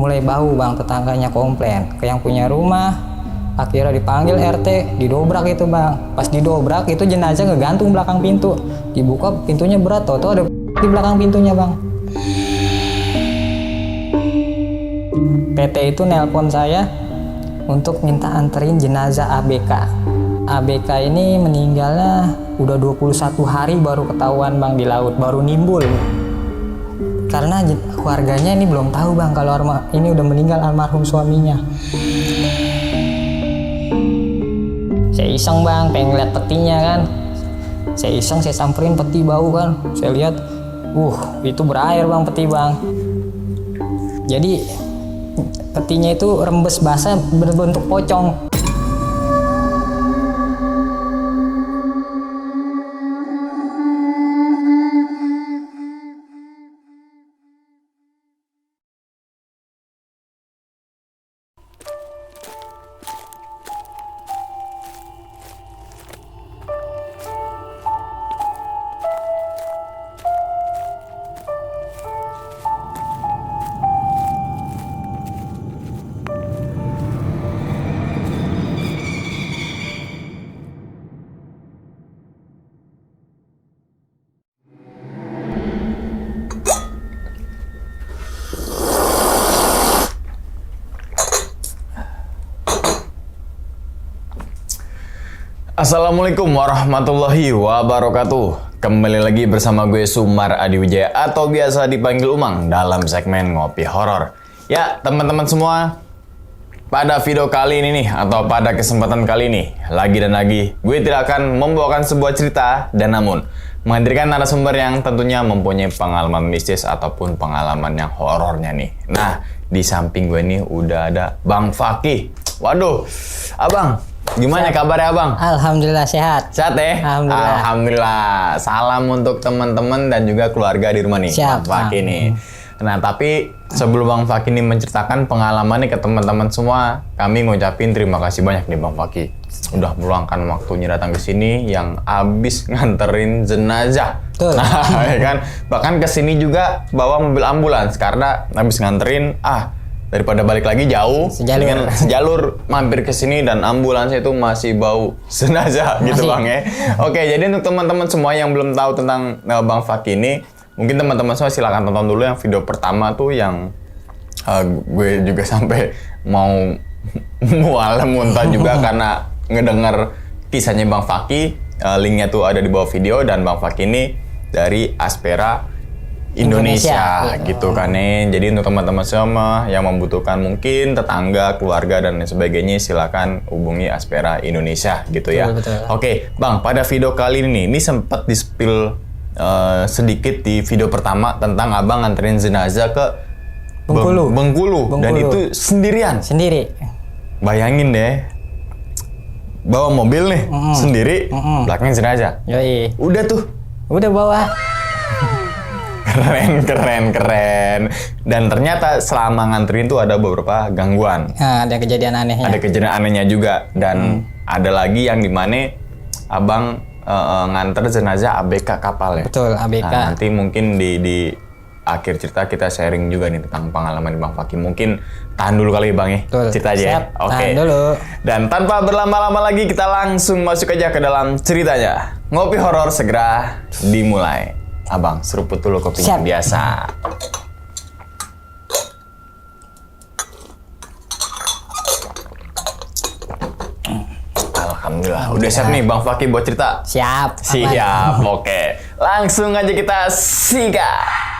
mulai bau bang, tetangganya komplain ke yang punya rumah. Akhirnya dipanggil RT, didobrak itu bang. Pas didobrak itu jenazah ngegantung belakang pintu. Dibuka pintunya berat, tuh ada di belakang pintunya bang. PT itu nelpon saya untuk minta anterin jenazah ABK. ABK ini meninggalnya udah 21 hari baru ketahuan bang di laut, baru nimbul. Karena keluarganya ini belum tahu bang kalau ini udah meninggal almarhum suaminya. Saya iseng bang, pengen lihat petinya kan. Saya iseng, saya samperin peti bau kan. Saya lihat, itu berair bang peti bang. Jadi petinya itu rembes basah berbentuk pocong. Assalamualaikum warahmatullahi wabarakatuh. Kembali lagi bersama gue Sumar Adiwijaya atau biasa dipanggil Umang dalam segmen Ngopi Horor. Ya teman-teman semua, pada video kali ini nih atau pada kesempatan kali ini lagi dan lagi gue tidak akan membawakan sebuah cerita dan namun menghadirkan narasumber yang tentunya mempunyai pengalaman mistis ataupun pengalaman yang horornya nih. Nah di samping gue nih udah ada Bang Fakih. Waduh, abang. Gimana Sehat. kabarnya abang? Alhamdulillah sehat. Sehat ya? Alhamdulillah. Alhamdulillah. Salam untuk teman-teman dan juga keluarga di rumah nih. Siap. Bang Fakih nih. Nah tapi sebelum Bang Fakih ini menceritakan pengalamannya ke teman-teman semua, kami ngucapin terima kasih banyak nih Bang Fakih. Udah meluangkan waktunya datang ke sini yang abis nganterin jenazah. Betul. Nah ya kan, bahkan ke sini juga bawa mobil ambulans karena abis nganterin daripada balik lagi jauh, sejalur mampir ke sini dan ambulansnya itu masih bau jenazah gitu Bang ya. Oke, jadi untuk teman-teman semua yang belum tahu tentang Bang Fakih ini, mungkin teman-teman semua silakan tonton dulu yang video pertama tuh yang gue juga sampai mau mual muntah juga karena ngedenger kisahnya Bang Fakih. Linknya tuh ada di bawah video dan Bang Fakih ini dari Aspera Indonesia gitu kan nih. Jadi untuk teman-teman semua yang membutuhkan mungkin tetangga, keluarga dan lain sebagainya silakan hubungi Aspera Indonesia gitu ya. Betul. Oke, Bang, pada video kali ini sempat di-spill sedikit di video pertama tentang Abang nganterin jenazah ke Bengkulu. Dan itu sendirian. Sendiri. Bayangin deh. Bawa mobil nih sendiri, belakangnya jenazah. Yoi. Udah tuh. Udah bawa. Keren. Dan ternyata selama nganterin tuh ada beberapa gangguan. Nah, ada kejadian anehnya. Ada kejadian anehnya juga. Dan ada lagi yang dimana abang nganter jenazah ABK kapal ya. Betul, ABK. Nah, nanti mungkin di akhir cerita kita sharing juga nih tentang pengalaman Bang Fakih. Mungkin tahan dulu kali Bang ya. Betul. Cerita aja ya. Siap, Oke. tahan dulu. Dan tanpa berlama-lama lagi kita langsung masuk aja ke dalam ceritanya. Ngopi horor segera dimulai. Abang, seruput dulu kopinya. Siap. Biasa. Alhamdulillah. Udah siap nih Bang Fakih buat cerita? Siap. Siap, oke. Langsung aja kita sikat.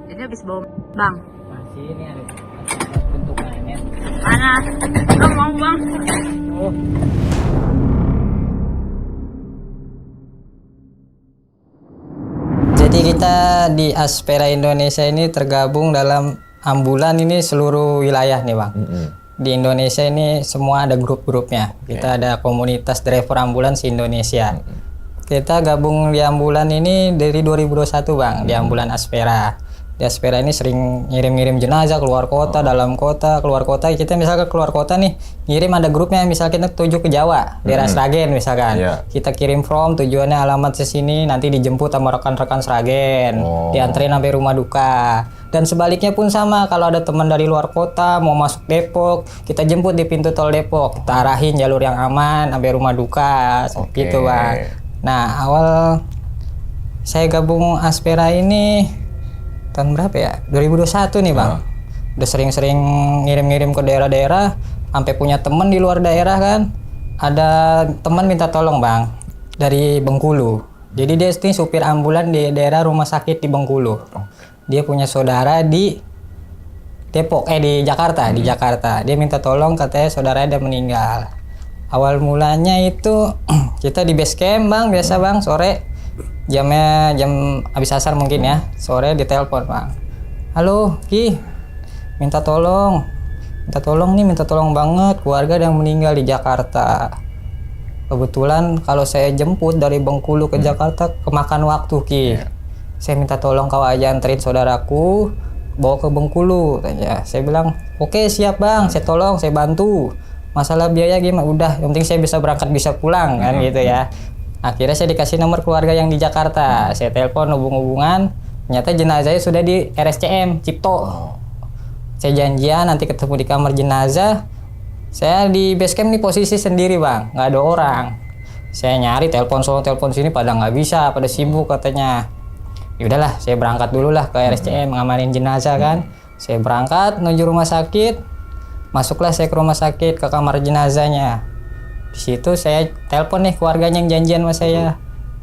Ini habis bawa bang. Masih ini ada bentukannya. Mana? Bang mau bang. Oh. Jadi kita di Aspera Indonesia ini tergabung dalam ambulan ini seluruh wilayah nih Bang. Di Indonesia ini semua ada grup-grupnya. Kita ada komunitas driver ambulans Indonesia. Kita gabung di ambulan ini dari 2021 Bang, di ambulan Aspera. Di Aspera ini sering ngirim-ngirim jenazah keluar kota, dalam kota, keluar kota. Kita misalkan keluar kota nih, ngirim ada grupnya, misalkan kita tuju ke Jawa, daerah Sragen misalkan. Kita kirim from, tujuannya alamat sini, nanti dijemput sama rekan-rekan Sragen, dianterin sampai rumah duka. Dan sebaliknya pun sama, kalau ada teman dari luar kota mau masuk Depok, kita jemput di pintu tol Depok, kita arahin jalur yang aman sampai rumah duka, gitu Bang. Nah, awal saya gabung Aspera ini tahun berapa ya? 2021 nih Bang. Udah sering-sering ngirim-ngirim ke daerah-daerah, sampai punya teman di luar daerah kan. Ada teman minta tolong Bang, dari Bengkulu. Jadi dia ini supir ambulan di daerah rumah sakit di Bengkulu. Dia punya saudara di Depok, di Jakarta, di Jakarta. Dia minta tolong, katanya saudaranya udah meninggal. Awal mulanya itu kita di base camp Bang, biasa Bang, sore. Jamnya jam habis asar mungkin ya, sore ditelepon Bang. Halo Ki, minta tolong banget, keluarga yang meninggal di Jakarta. Kebetulan kalau saya jemput dari Bengkulu ke Jakarta kemakan waktu Ki. Saya minta tolong kau aja anterin saudaraku bawa ke Bengkulu, tanya. Saya bilang oke, siap Bang, saya tolong, saya bantu. Masalah biaya gimana? Udah, yang penting saya bisa berangkat bisa pulang kan gitu ya. Akhirnya saya dikasih nomor keluarga yang di Jakarta. Saya telepon hubungan. Ternyata jenazahnya sudah di RSCM Cipto. Saya janjian nanti ketemu di kamar jenazah. Saya di base camp nih posisi sendiri Bang, nggak ada orang. Saya nyari telepon sini pada nggak bisa, pada sibuk katanya. Yaudahlah, saya berangkat dulu lah ke RSCM ngamarin jenazah kan. Saya berangkat menuju rumah sakit. Masuklah saya ke rumah sakit, ke kamar jenazahnya. Di situ saya telepon nih keluarganya yang janjian sama saya.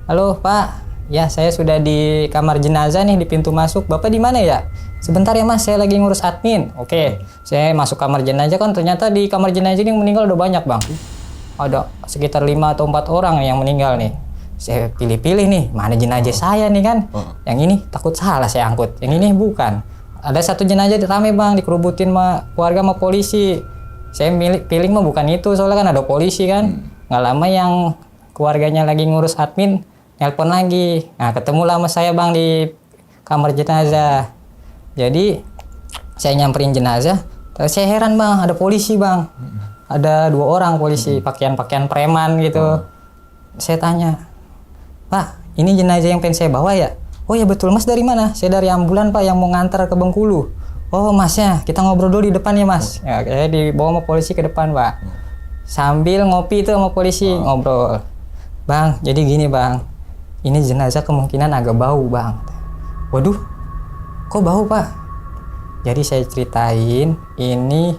Halo Pak, ya saya sudah di kamar jenazah nih di pintu masuk. Bapak di mana ya? Sebentar ya Mas, saya lagi ngurus admin. Oke, saya masuk kamar jenazah kan ternyata di kamar jenazah ini yang meninggal udah banyak Bang. Ada sekitar 5 atau 4 orang yang meninggal nih. Saya pilih-pilih nih, mana jenazah saya nih kan. Yang ini takut salah saya angkut, yang ini bukan. Ada satu jenazah rame Bang, dikerubutin sama keluarga sama polisi. Saya pilih mah bukan itu, soalnya kan ada polisi kan. Nggak lama yang keluarganya lagi ngurus admin, nelpon lagi. Nah, ketemulah sama saya Bang di kamar jenazah. Jadi saya nyamperin jenazah, terus saya heran Bang, ada polisi Bang. Ada 2 orang polisi, pakaian-pakaian preman gitu. Saya tanya, Pak, ini jenazah yang pengen saya bawa ya? Oh ya betul Mas, dari mana? Saya dari ambulan Pak yang mau ngantar ke Bengkulu. Oh Masnya, kita ngobrol dulu di depan ya Mas. Ya, saya dibawa sama polisi ke depan Pak. Sambil ngopi itu sama polisi, ngobrol. Bang, jadi gini Bang, ini jenazah kemungkinan agak bau Bang. Waduh, kok bau Pak? Jadi saya ceritain, ini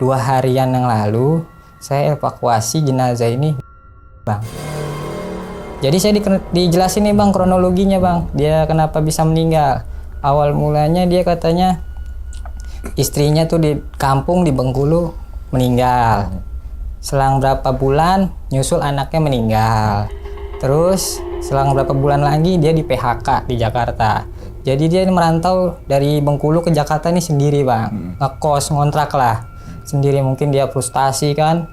2 harian yang lalu saya evakuasi jenazah ini Bang. Jadi saya dijelasin nih Bang kronologinya Bang, dia kenapa bisa meninggal. Awal mulanya dia katanya istrinya tuh di kampung di Bengkulu meninggal. Selang berapa bulan nyusul anaknya meninggal. Terus selang berapa bulan lagi dia di PHK di Jakarta. Jadi dia merantau dari Bengkulu ke Jakarta ini sendiri Bang. Ngekos, ngontrak lah. Sendiri, mungkin dia frustasi kan.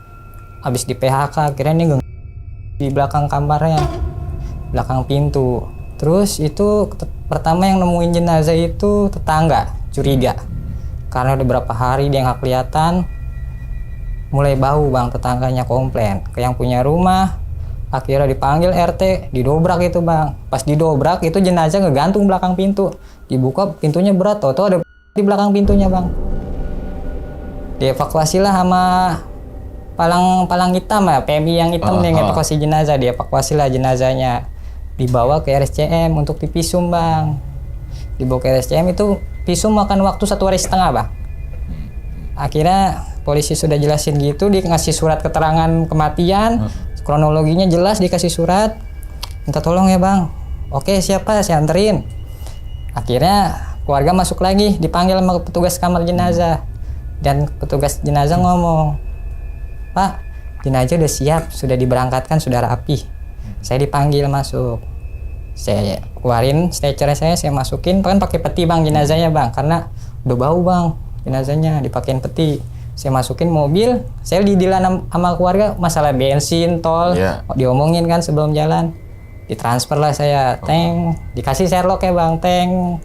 Habis di PHK akhirnya ini di belakang kamarnya, belakang pintu. Terus itu pertama yang nemuin jenazah itu tetangga, curiga. Karena udah berapa hari dia nggak kelihatan, mulai bau Bang, tetangganya komplain ke yang punya rumah. Akhirnya dipanggil RT, didobrak itu Bang. Pas didobrak itu jenazah ngegantung belakang pintu. Dibuka pintunya berat, tau ada di belakang pintunya Bang. Dievakuasi lah sama palang hitam ya, PMI yang hitam yang evakuasi jenazah. Dievakuasi lah jenazahnya, dibawa ke RSCM untuk divisum Bang. Dibawa ke RSCM itu visum makan waktu 1,5 hari Bang. Akhirnya polisi sudah jelasin gitu, dia ngasih surat keterangan kematian, kronologinya jelas, dikasih surat, minta tolong ya Bang. Oke siap Pak, saya anterin. Akhirnya keluarga masuk lagi, dipanggil sama petugas kamar jenazah. Dan petugas jenazah ngomong, Pak, jenazah udah siap, sudah diberangkatkan, sudah rapi. Saya dipanggil masuk. Saya keluarin stretcher saya masukin, kan pakai peti bang jenazahnya bang, karena udah bau bang jenazahnya, dipakein peti. Saya masukin mobil, saya didilan sama keluarga masalah bensin, tol, diomongin kan sebelum jalan. Ditransfer lah saya, teng, dikasih Sherlock ya bang, teng.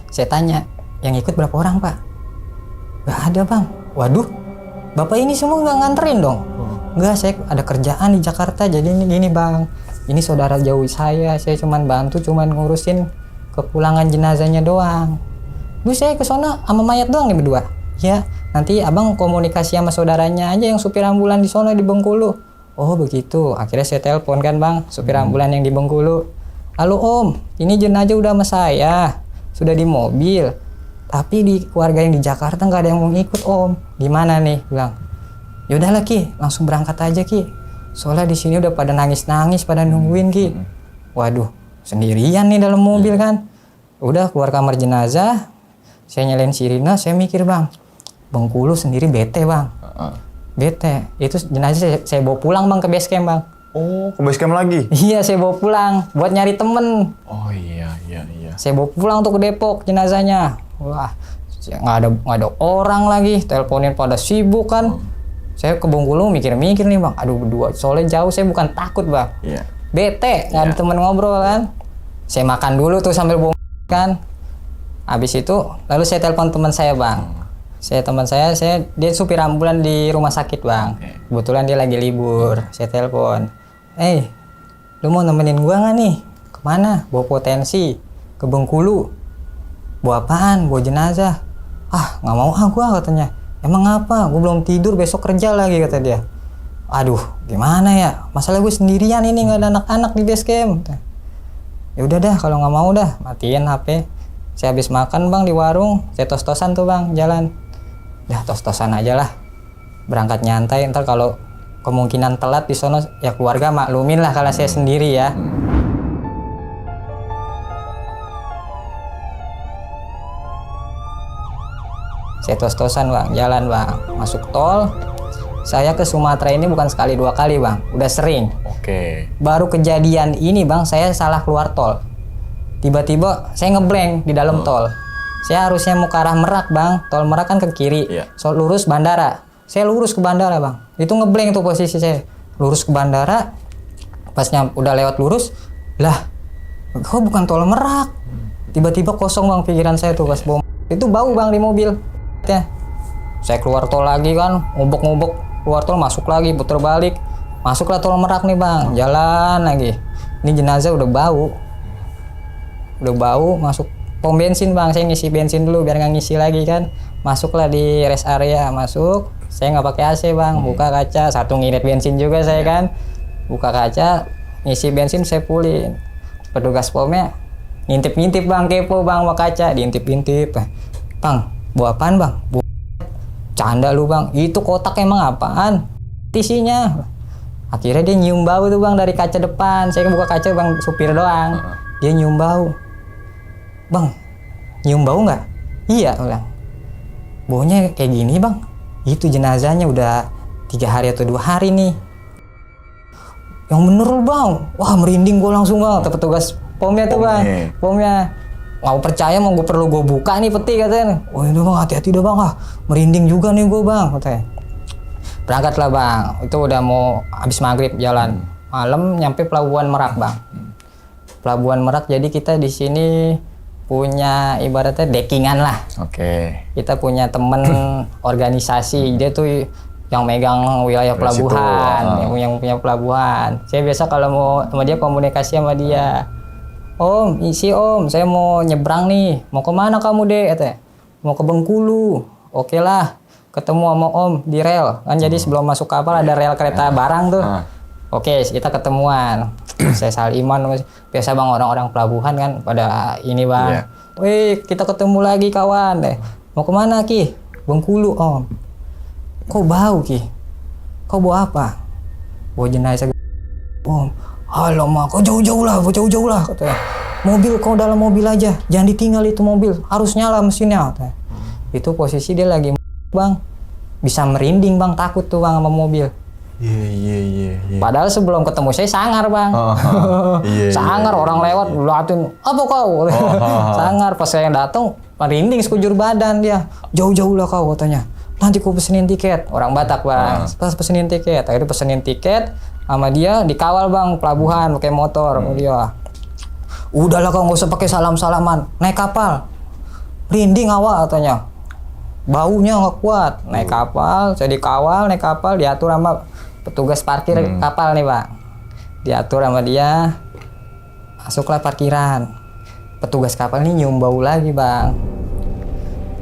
Saya tanya, yang ikut berapa orang pak? Gak ada bang. Waduh, bapak ini semua nggak nganterin dong? Enggak, saya ada kerjaan di Jakarta, jadi ini gini bang. Ini saudara jauh saya cuman bantu, cuman ngurusin kepulangan jenazahnya doang. Bu, saya ke sana sama mayat doang nih berdua. Ya, nanti abang komunikasi sama saudaranya aja yang supir ambulan di sono di Bengkulu. Oh begitu, akhirnya saya telepon kan bang, supir ambulan yang di Bengkulu. Halo om, ini jenazah udah sama saya, sudah di mobil. Tapi di keluarga yang di Jakarta nggak ada yang mau ikut om. Gimana nih? Bilang, yaudahlah Ki, langsung berangkat aja Ki. Soalnya di sini udah pada nangis-nangis, pada nungguin Ki. Waduh, sendirian nih dalam mobil kan. Udah keluar kamar jenazah, saya nyalain sirine, saya mikir bang, Bengkulu sendiri bete bang. Bete, itu jenazah saya bawa pulang bang ke base camp bang. Oh, ke base camp lagi? Iya, saya bawa pulang buat nyari temen. Oh iya. Saya bawa pulang tuh ke Depok jenazahnya. Wah, nggak ada orang lagi, teleponin pada sibuk kan. Saya ke Bengkulu mikir-mikir nih bang, aduh berdua, soalnya jauh, saya bukan takut bang. Bete, nggak ada temen ngobrol kan. Saya makan dulu tuh sambil bawa kan. Habis itu, lalu saya telepon teman saya bang. Teman saya, dia supir ambulan di rumah sakit bang. Kebetulan dia lagi libur, saya telepon. Lu mau nemenin gua nggak nih? Kemana? Bawa potensi, ke Bengkulu. Bawa apaan? Bawa jenazah. Ah, nggak mau gua katanya. Emang apa? Gue belum tidur, besok kerja lagi kata dia. Aduh, gimana ya? Masalah gue sendirian ini, nggak ada anak-anak di base camp. Ya udah dah, kalau nggak mau dah, matiin HP. Saya habis makan bang di warung, saya tos-tosan tuh bang, jalan. Dah tos-tosan aja lah. Berangkat nyantai, ntar kalau kemungkinan telat di sono, ya keluarga maklumin lah kalau saya sendiri ya. Saya tos-tosan bang, jalan bang, masuk tol. Saya ke Sumatera ini bukan sekali dua kali bang, udah sering. Baru kejadian ini bang, saya salah keluar tol. Tiba-tiba saya ngeblank di dalam tol. Saya harusnya mau ke arah Merak bang, tol Merak kan ke kiri. So lurus bandara, saya lurus ke bandara bang. Itu ngeblank tuh posisi saya, lurus ke bandara. Pasnya udah lewat lurus, lah, kok bukan tol Merak? Tiba-tiba kosong bang pikiran saya tuh pas bom. Itu bau bang di mobil. Ya. Saya keluar tol lagi kan, ngubek-ngubek keluar tol, masuk lagi, puter balik, masuklah tol Merak nih bang, jalan lagi. Ini jenazah udah bau, masuk pom bensin bang, saya ngisi bensin dulu biar nggak ngisi lagi kan. Masuklah di rest area, masuk, saya nggak pakai AC bang, buka kaca, satu ngirit bensin juga saya kan, buka kaca, ngisi bensin saya pulin. Petugas pomnya ngintip-ngintip bang, kepo bang, sama kaca, diintip-intip, bang. Bawa apaan bang? Canda lu bang, itu kotak emang apaan? Isinya. Akhirnya dia nyium bau tuh bang dari kaca depan. Saya buka kaca bang, supir doang. Dia nyium bau. Bang, nyium bau nggak? Iya bilang. Baunya kayak gini bang. Itu jenazahnya udah 3 hari atau 2 hari nih. Yang bener bang. Wah merinding gue langsung bang. Petugas pomnya tuh bang. Pomnya. Mau percaya mau gue buka nih peti katanya. Oh ini bang, hati-hati dah bang, merinding juga nih gue bang katanya. Berangkatlah bang, itu udah mau habis maghrib jalan. Malam nyampe Pelabuhan Merak bang. Pelabuhan Merak, jadi kita di sini punya ibaratnya deckingan lah. Kita punya temen organisasi, dia tuh yang megang wilayah pelabuhan, yang punya pelabuhan. Saya biasa kalau mau sama dia komunikasi sama dia. Om, saya mau nyebrang nih. Mau kemana kamu deh? Katanya. Mau ke Bengkulu. Oke lah, ketemu sama om di rel. Kan jadi sebelum masuk kapal ada rel kereta barang tuh. Oke, kita ketemuan. Saya saliman. Biasa bang orang-orang pelabuhan kan pada ini bang. Wih, kita ketemu lagi kawan. Mau kemana Ki? Bengkulu om. Kok bau Ki? Kau bawa apa? Bawa jenazah om. Alamak, kau jauh-jauh lah katanya. Mobil, kau dalam mobil aja, jangan ditinggal itu mobil, harus nyala mesinnya katanya. Itu posisi dia lagi bang, bisa merinding bang, takut tuh bang sama mobil. Iya. Padahal sebelum ketemu saya sangar bang. Iya, sangar orang lewat liatin apa kau? Sangar pas saya datang merinding sekujur badan dia. Jauh-jauh lah kau katanya. Nanti kau pesenin tiket. Orang Batak bang. Pas pesenin tiket. Akhirnya pesenin tiket sama dia dikawal bang pelabuhan pakai motor. Dia. Udahlah kau nggak usah pakai salam-salaman. Naik kapal. Merinding awak katanya. Baunya nggak kuat. Naik kapal. Saya dikawal naik kapal diatur sama petugas parkir kapal nih pak, diatur sama dia, masuklah parkiran. Petugas kapal ini nyium bau lagi bang.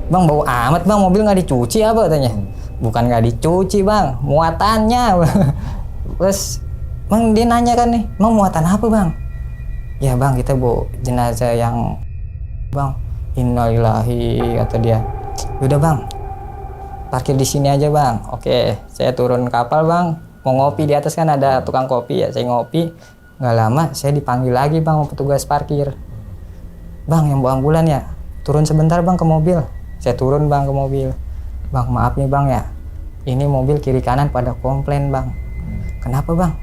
Bang bau amat bang, mobil nggak dicuci apa katanya? Bukan nggak dicuci bang, muatannya. Terus bang dia nanya kan nih, bang muatan apa bang? Ya bang kita bawa jenazah yang bang, innalillahi kata dia. Udah bang, parkir di sini aja bang. Oke, saya turun kapal bang. Mau ngopi di atas kan ada tukang kopi ya. Saya ngopi. Nggak lama saya dipanggil lagi bang sama petugas parkir. Bang yang bawa ambulan ya. Turun sebentar bang ke mobil. Saya turun bang ke mobil. Bang maaf nih bang ya. Ini mobil kiri kanan pada komplain bang. Kenapa bang?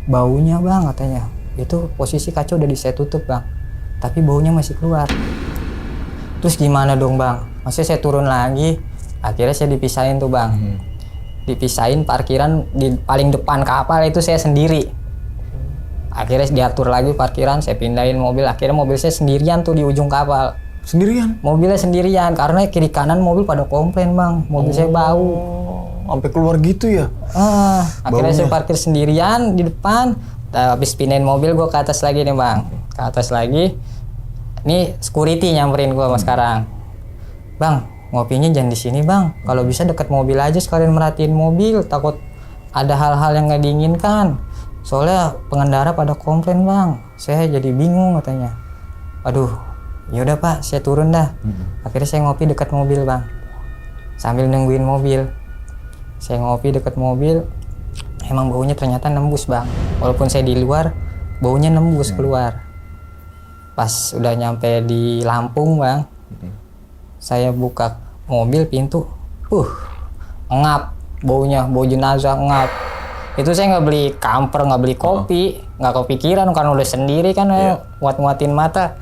Baunya bang katanya. Itu posisi kaca udah saya tutup bang. Tapi baunya masih keluar. Terus gimana dong bang? Maksudnya saya turun lagi. Akhirnya saya dipisahin tuh bang. Dipisahin parkiran di paling depan kapal itu saya sendiri. Akhirnya diatur lagi parkiran, saya pindahin mobil. Akhirnya mobil saya sendirian tuh di ujung kapal. Sendirian? Mobilnya sendirian karena kiri kanan mobil pada komplain bang. Mobil saya bau. Sampai keluar gitu ya? Akhirnya saya parkir sendirian di depan. Habis pindahin mobil gue ke atas lagi nih bang. Ke atas lagi. Ini security nyamperin gue mas sekarang. Bang, ngopinya jangan di sini bang. Kalau bisa deket mobil aja sekalian merhatiin mobil. Takut ada hal-hal yang nggak diinginkan. Soalnya pengendara pada komplain bang. Saya jadi bingung katanya. Aduh, yaudah pak, saya turun dah. Akhirnya saya ngopi deket mobil bang. Sambil nungguin mobil. Saya ngopi deket mobil. Emang baunya ternyata nembus bang. Walaupun saya di luar, baunya nembus keluar. Pas udah nyampe di Lampung bang. Saya buka mobil pintu, ngap baunya, bau jenazah ngap. Itu saya nggak beli kamper, nggak beli kopi, nggak kepikiran karena udah sendiri kan, muat-muatin mata,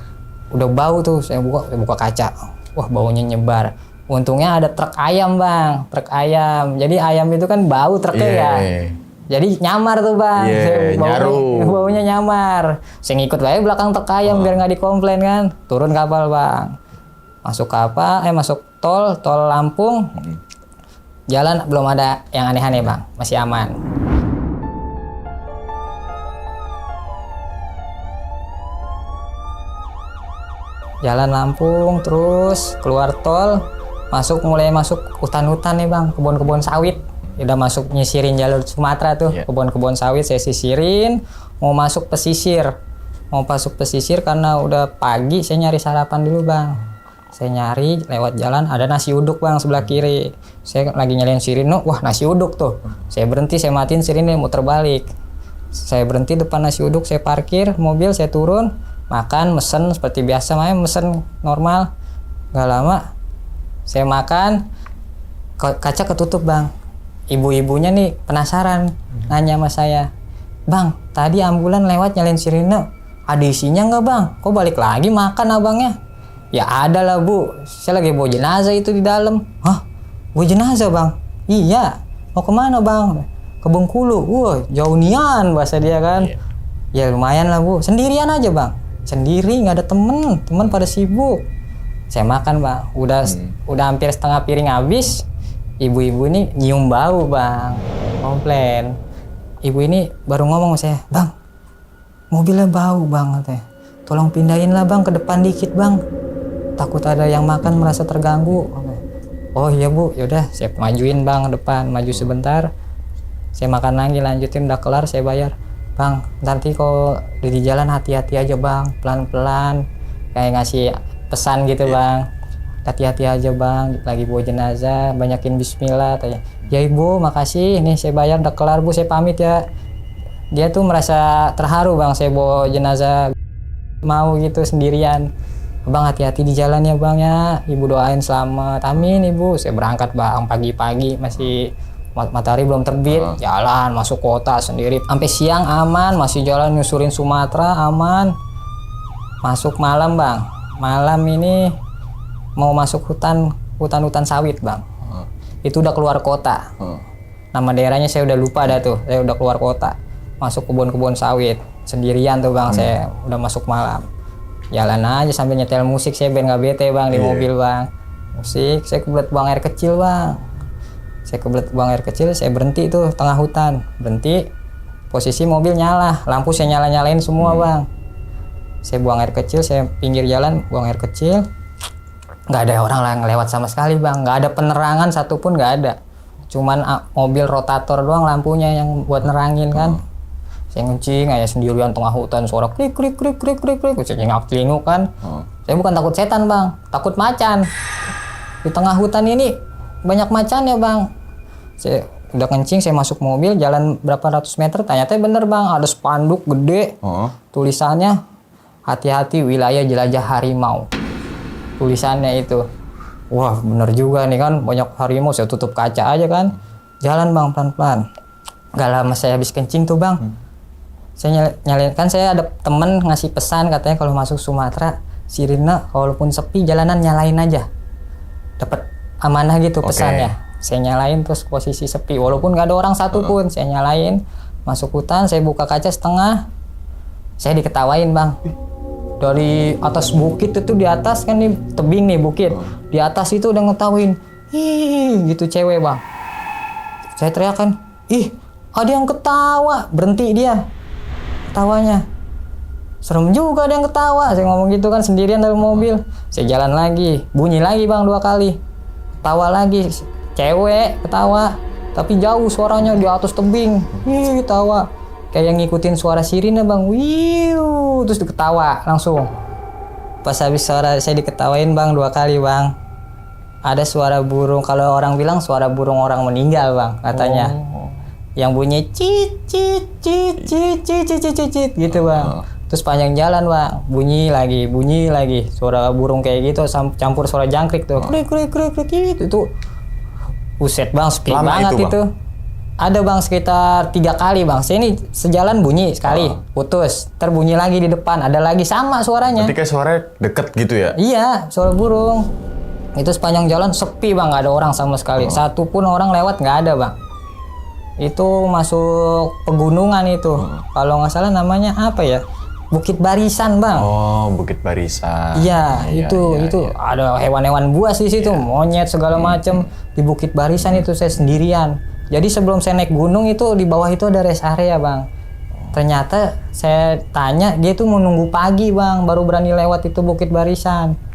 udah bau tuh. Saya buka kaca, wah baunya nyebar. Untungnya ada truk ayam bang, truk ayam. Jadi ayam itu kan bau truknya ya. Jadi nyamar tuh bang, baunya nyamar. Saya ngikut aja belakang truk ayam biar nggak dikomplain kan. Turun kapal bang. Masuk kapal, masuk tol Lampung. Jalan belum ada yang aneh-aneh bang, masih aman. Jalan Lampung terus keluar tol, mulai masuk hutan-hutan nih bang, kebun-kebun sawit. Udah masuk nyisirin jalur Sumatera tuh, kebun-kebun sawit saya sisirin, mau masuk pesisir. Mau masuk pesisir karena udah pagi, saya nyari sarapan dulu bang. Saya nyari lewat jalan ada nasi uduk bang sebelah kiri. Saya lagi nyalain sirine, wah nasi uduk tuh. Saya berhenti, saya matiin sirine, muter balik. Saya berhenti depan nasi uduk, saya parkir mobil, saya turun, makan, mesen seperti biasa, mesen normal. Gak lama, saya makan, kaca ketutup bang. Ibu-ibunya nih penasaran, nanya sama saya, bang tadi ambulan lewat nyalain sirine, ada isinya nggak bang? Kok balik lagi makan abangnya? Ya ada lah bu, saya lagi bawa jenazah itu di dalam. Hah? Bawa jenazah bang? Iya. Mau kemana bang? Ke Bengkulu. Wah jauh nian bahasa dia kan. Ya lumayan lah bu, sendirian aja bang. Sendiri, nggak ada temen pada sibuk. Saya makan bang, udah hampir setengah piring habis. Ibu-ibu ini nyium bau bang, komplain. Ibu ini baru ngomong sama saya, bang mobilnya bau bang katanya. Tolong pindahin lah bang ke depan dikit bang. Takut ada yang makan merasa terganggu. Oh iya bu, yaudah saya majuin bang ke depan, maju sebentar. Saya makan lagi, lanjutin, udah kelar saya bayar. Bang, nanti kalau di jalan hati-hati aja bang, pelan-pelan. Kayak ngasih pesan gitu bang. Hati-hati aja bang, lagi bawa jenazah, banyakin bismillah. Tanya, ya ibu makasih, nih saya bayar udah kelar bu, saya pamit ya. Dia tuh merasa terharu bang, saya bawa jenazah mau gitu sendirian. Bang hati-hati di jalan ya bang ya, ibu doain selamat, amin ibu. Saya berangkat bang pagi-pagi, masih matahari belum terbit, jalan masuk kota sendiri sampai siang aman, masih jalan nyusurin Sumatera aman. Masuk malam bang, malam ini mau masuk hutan sawit bang. Itu udah keluar kota. Nama daerahnya saya udah lupa dah tuh, saya udah keluar kota, masuk kebun sawit sendirian tuh bang. Saya udah masuk malam, jalan aja sambil nyetel musik, saya biar nggak bete bang di mobil bang. Musik, saya kebelet buang air kecil bang. Saya berhenti tuh tengah hutan, berhenti, posisi mobil nyala, lampu saya nyalain semua bang. Saya buang air kecil, saya pinggir jalan buang air kecil, nggak ada orang yang lewat sama sekali bang, nggak ada penerangan satupun, nggak ada, cuman mobil rotator doang lampunya yang buat nerangin kan. Saya ngencing aja sendirian tengah hutan, suara krik krik krik krik krik krik, saya celingak kan. Saya bukan takut setan bang, takut macan. Di tengah hutan ini banyak macan ya bang. Saya udah kencing, saya masuk mobil, jalan berapa ratus meter, ternyata bener bang, ada spanduk gede, tulisannya hati-hati wilayah jelajah harimau. Tulisannya itu, wah bener juga nih kan, banyak harimau. Saya tutup kaca aja kan, jalan bang pelan-pelan. Gak lama saya habis kencing tuh bang, saya nyalain kan, saya ada temen ngasih pesan katanya kalau masuk Sumatera sirine walaupun sepi jalanan nyalain aja, dapat amanah gitu pesannya. Saya nyalain terus posisi sepi, walaupun nggak ada orang satu pun, saya nyalain. Masuk hutan, saya buka kaca setengah, saya diketawain bang. Dari atas bukit itu, di atas kan nih tebing nih bukit, di atas itu udah ngetawain, ih gitu cewek bang. Saya teriakan, ih ada yang ketawa, berhenti dia ketawanya. Serem juga ada yang ketawa, saya ngomong gitu kan sendirian dalam mobil. Saya jalan lagi, bunyi lagi bang 2 kali, ketawa lagi. Cewek ketawa, tapi jauh suaranya di atas tebing. Wih, ketawa. Kayak ngikutin suara sirine bang. Wiu, terus diketawa langsung. Pas habis suara saya diketawain bang 2 kali bang. Ada suara burung, kalau orang bilang suara burung orang meninggal bang katanya. Yang bunyi cit cit cit cit cit cit cit cit gitu bang. Terus panjang jalan bang, bunyi lagi. Suara burung kayak gitu campur suara jangkrik tuh. Krik krik krik krik itu. Buset bang, sepi banget itu. Ada bang sekitar 3 kali bang. Saya ini sejalan bunyi sekali, putus. Terbunyi lagi di depan, ada lagi sama suaranya. Berarti kayak suaranya deket gitu ya? Iya, suara burung. Itu sepanjang jalan sepi bang, nggak ada orang sama sekali. Satu pun orang lewat nggak ada bang. Itu masuk pegunungan itu. Kalau nggak salah namanya apa ya? Bukit Barisan bang. Oh, Bukit Barisan. Iya, itu ada hewan-hewan buas di situ, monyet segala macem. Di Bukit Barisan itu saya sendirian. Jadi sebelum saya naik gunung itu di bawah itu ada rest area bang. Ternyata saya tanya, dia tuh mau nunggu pagi bang, baru berani lewat itu Bukit Barisan.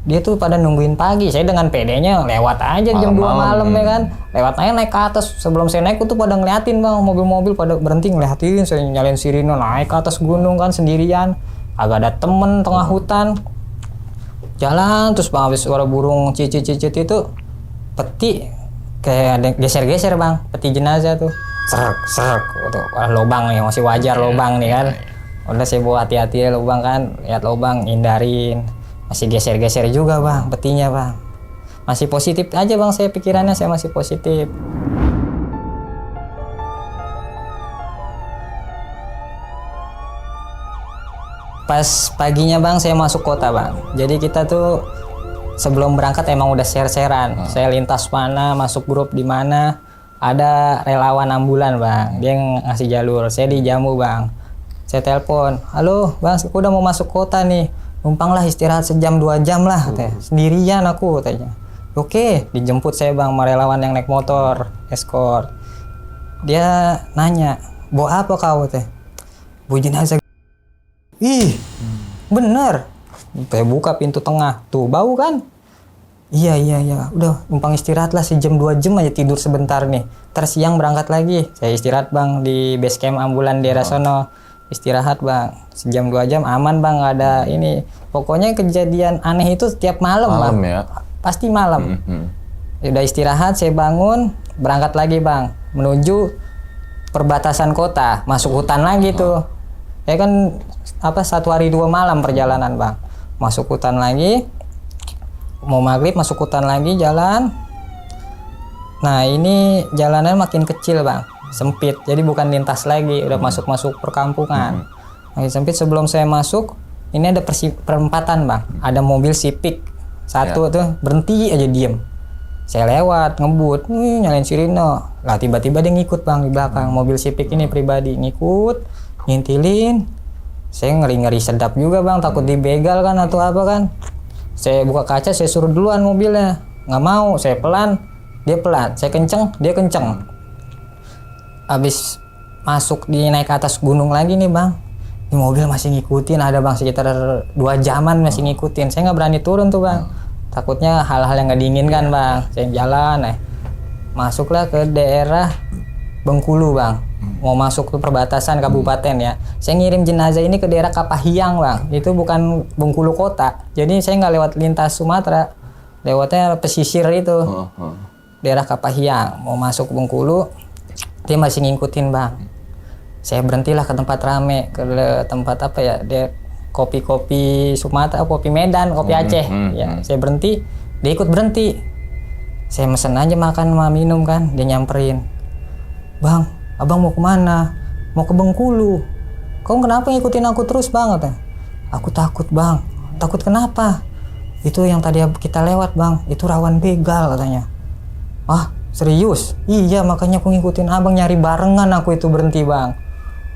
Dia tuh pada nungguin pagi, saya dengan pedenya lewat aja jam 2 malam ya kan. Lewat aja naik ke atas, sebelum saya naik itu pada ngeliatin bang, mobil-mobil pada berhenti ngeliatin, saya nyalain sirine naik ke atas gunung kan sendirian. Agak ada temen tengah hutan. Jalan terus bang, habis suara burung cicit-cicit itu, peti kayak ada geser-geser bang, peti jenazah tuh. Serak, tuh lubang yang masih wajar lubang nih kan. Udah saya bawa hati-hati ya lubang kan, lihat lubang, hindarin. Masih geser-geser juga bang petinya bang. Masih positif aja bang, saya pikirannya saya masih positif. Pas paginya bang saya masuk kota bang. Jadi kita tuh sebelum berangkat emang udah share-sharean. Saya lintas mana, masuk grup di mana. Ada relawan ambulan bang, dia yang ngasih jalur. Saya dijamu bang. Saya telepon, halo bang, aku udah mau masuk kota nih. Numpanglah istirahat sejam 2 jam lah katanya. Sendirian aku katanya. Oke, dijemput saya bang sama relawan yang naik motor escort. Dia nanya, bawa apa kau teh? Bu jenazah. Ih, bener. Saya buka pintu tengah, tuh bau kan? Iya, udah numpang istirahat lah sejam 2 jam aja, tidur sebentar nih. Ntar siang berangkat lagi. Saya istirahat bang di base camp ambulan daerah sono. Istirahat bang, sejam 2 jam aman bang, nggak ada ini. Pokoknya kejadian aneh itu setiap malam bang. Ya? Pasti malam. Udah istirahat, saya bangun, berangkat lagi bang, menuju perbatasan kota, masuk hutan lagi tuh. Ya kan 1 hari 2 malam perjalanan bang. Masuk hutan lagi, mau maghrib masuk hutan lagi jalan. Nah ini jalanan makin kecil bang, sempit. Jadi bukan lintas lagi, udah masuk perkampungan. Makin sempit. Sebelum saya masuk, ini ada perempatan bang. Ada mobil Civic satu tuh berhenti aja diem. Saya lewat ngebut, nyalain sirine. Lah tiba-tiba dia ngikut bang di belakang. Mobil Civic ini pribadi ngikut, ngintilin. Saya ngeri-ngeri sedap juga bang, takut dibegal kan atau apa kan. Saya buka kaca, saya suruh duluan mobilnya. Nggak mau, saya pelan, dia pelan. Saya kenceng, dia kenceng. Habis masuk di naik ke atas gunung lagi nih bang. Di mobil masih ngikutin, ada bang sekitar 2 jaman masih ngikutin. Saya nggak berani turun tuh bang. Takutnya hal-hal yang nggak diinginkan bang. Saya jalan, masuklah ke daerah Bengkulu bang. Mau masuk ke perbatasan kabupaten ya. Saya ngirim jenazah ini ke daerah Kapahiang bang. Itu bukan Bengkulu kota. Jadi saya nggak lewat lintas Sumatera, lewatnya pesisir itu. Daerah Kapahiang. Mau masuk Bengkulu, dia masih ngikutin bang. Saya berhentilah ke tempat rame, ke tempat apa ya, dia kopi Sumatera, kopi Medan, kopi Aceh. Ya, saya berhenti, dia ikut berhenti. Saya mesen aja makan sama minum kan, dia nyamperin. Bang, abang mau kemana? Mau ke Bengkulu. Kau kenapa ngikutin aku terus bang? Aku takut bang. Takut kenapa? Itu yang tadi kita lewat bang, itu rawan begal katanya. Ah, serius? Iya, makanya aku ngikutin abang, nyari barengan aku itu berhenti bang.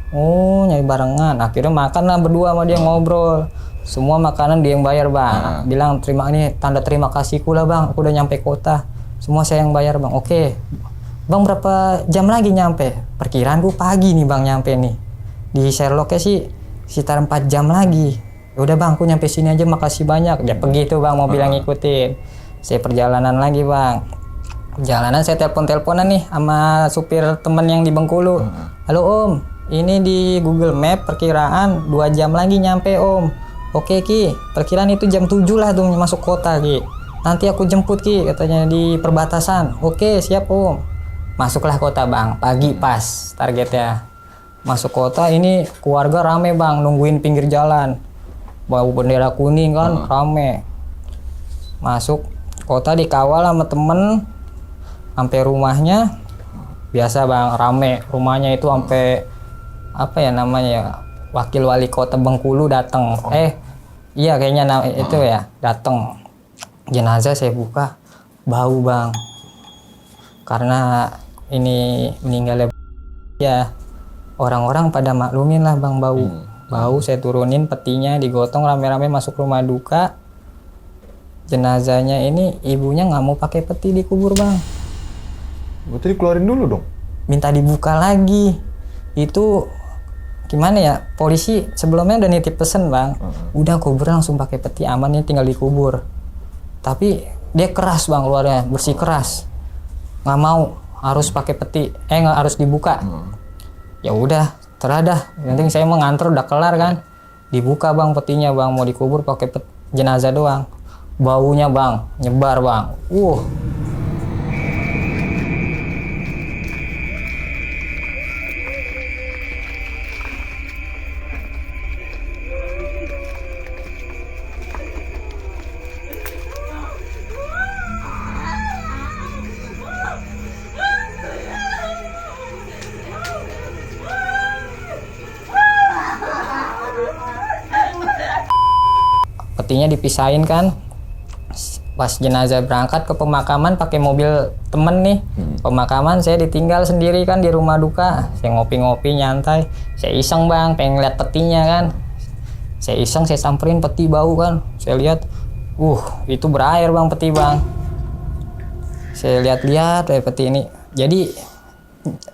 Oh, nyari barengan. Akhirnya makan lah berdua sama dia, ngobrol. Semua makanan dia yang bayar bang. Bilang ini tanda terima kasihku lah bang, aku udah nyampe kota. Semua saya yang bayar bang. Oke. Bang berapa jam lagi nyampe? Perkiraanku pagi nih bang nyampe nih. Di Sherlocknya sih sekitar 4 jam lagi. Ya udah bang, aku nyampe sini aja, makasih banyak. Dia pergi tuh bang, mobil yang ngikutin. Saya perjalanan lagi bang. Perjalanan saya telepon-teleponan nih sama supir temen yang di Bengkulu. Halo om, ini di Google Map perkiraan 2 jam lagi nyampe om. Oke Ki, perkiraan itu jam 7 lah tuh masuk kota Ki. Nanti aku jemput Ki, katanya di perbatasan. Oke siap om. Masuklah kota bang, pagi pas targetnya. Masuk kota, ini keluarga rame bang, nungguin pinggir jalan. Bawa bendera kuning kan, rame. Masuk kota dikawal sama temen. Sampai rumahnya, biasa bang, rame. Rumahnya itu sampai apa ya namanya ya, wakil wali kota Bengkulu datang. Iya kayaknya itu ya, datang. Jenazah saya buka, bau bang. Karena ini meninggalnya ya, orang-orang pada maklumin lah bang, bau. Saya turunin petinya, digotong rame-rame masuk rumah duka. Jenazahnya ini ibunya nggak mau pakai peti dikubur bang. Berarti dikeluarin dulu dong? Minta dibuka lagi. Itu gimana ya, polisi sebelumnya udah nitip pesen bang. Udah kubur langsung pakai peti, aman nih tinggal dikubur. Tapi dia keras bang, keluarnya bersih keras. Nggak mau, harus pakai peti, nggak harus dibuka. Ya udah, terada. Yang penting saya mau nganter udah kelar kan. Dibuka bang petinya bang, mau dikubur pakai jenazah doang. Baunya bang, nyebar bang. Petinya dipisahin kan. Pas jenazah berangkat ke pemakaman pakai mobil temen nih. Pemakaman saya ditinggal sendiri kan di rumah duka. Saya ngopi-ngopi nyantai. Saya iseng bang, pengen lihat petinya kan. Saya iseng, saya samperin peti bau kan. Saya lihat, itu berair bang peti bang. Saya lihat-lihat peti ini. Jadi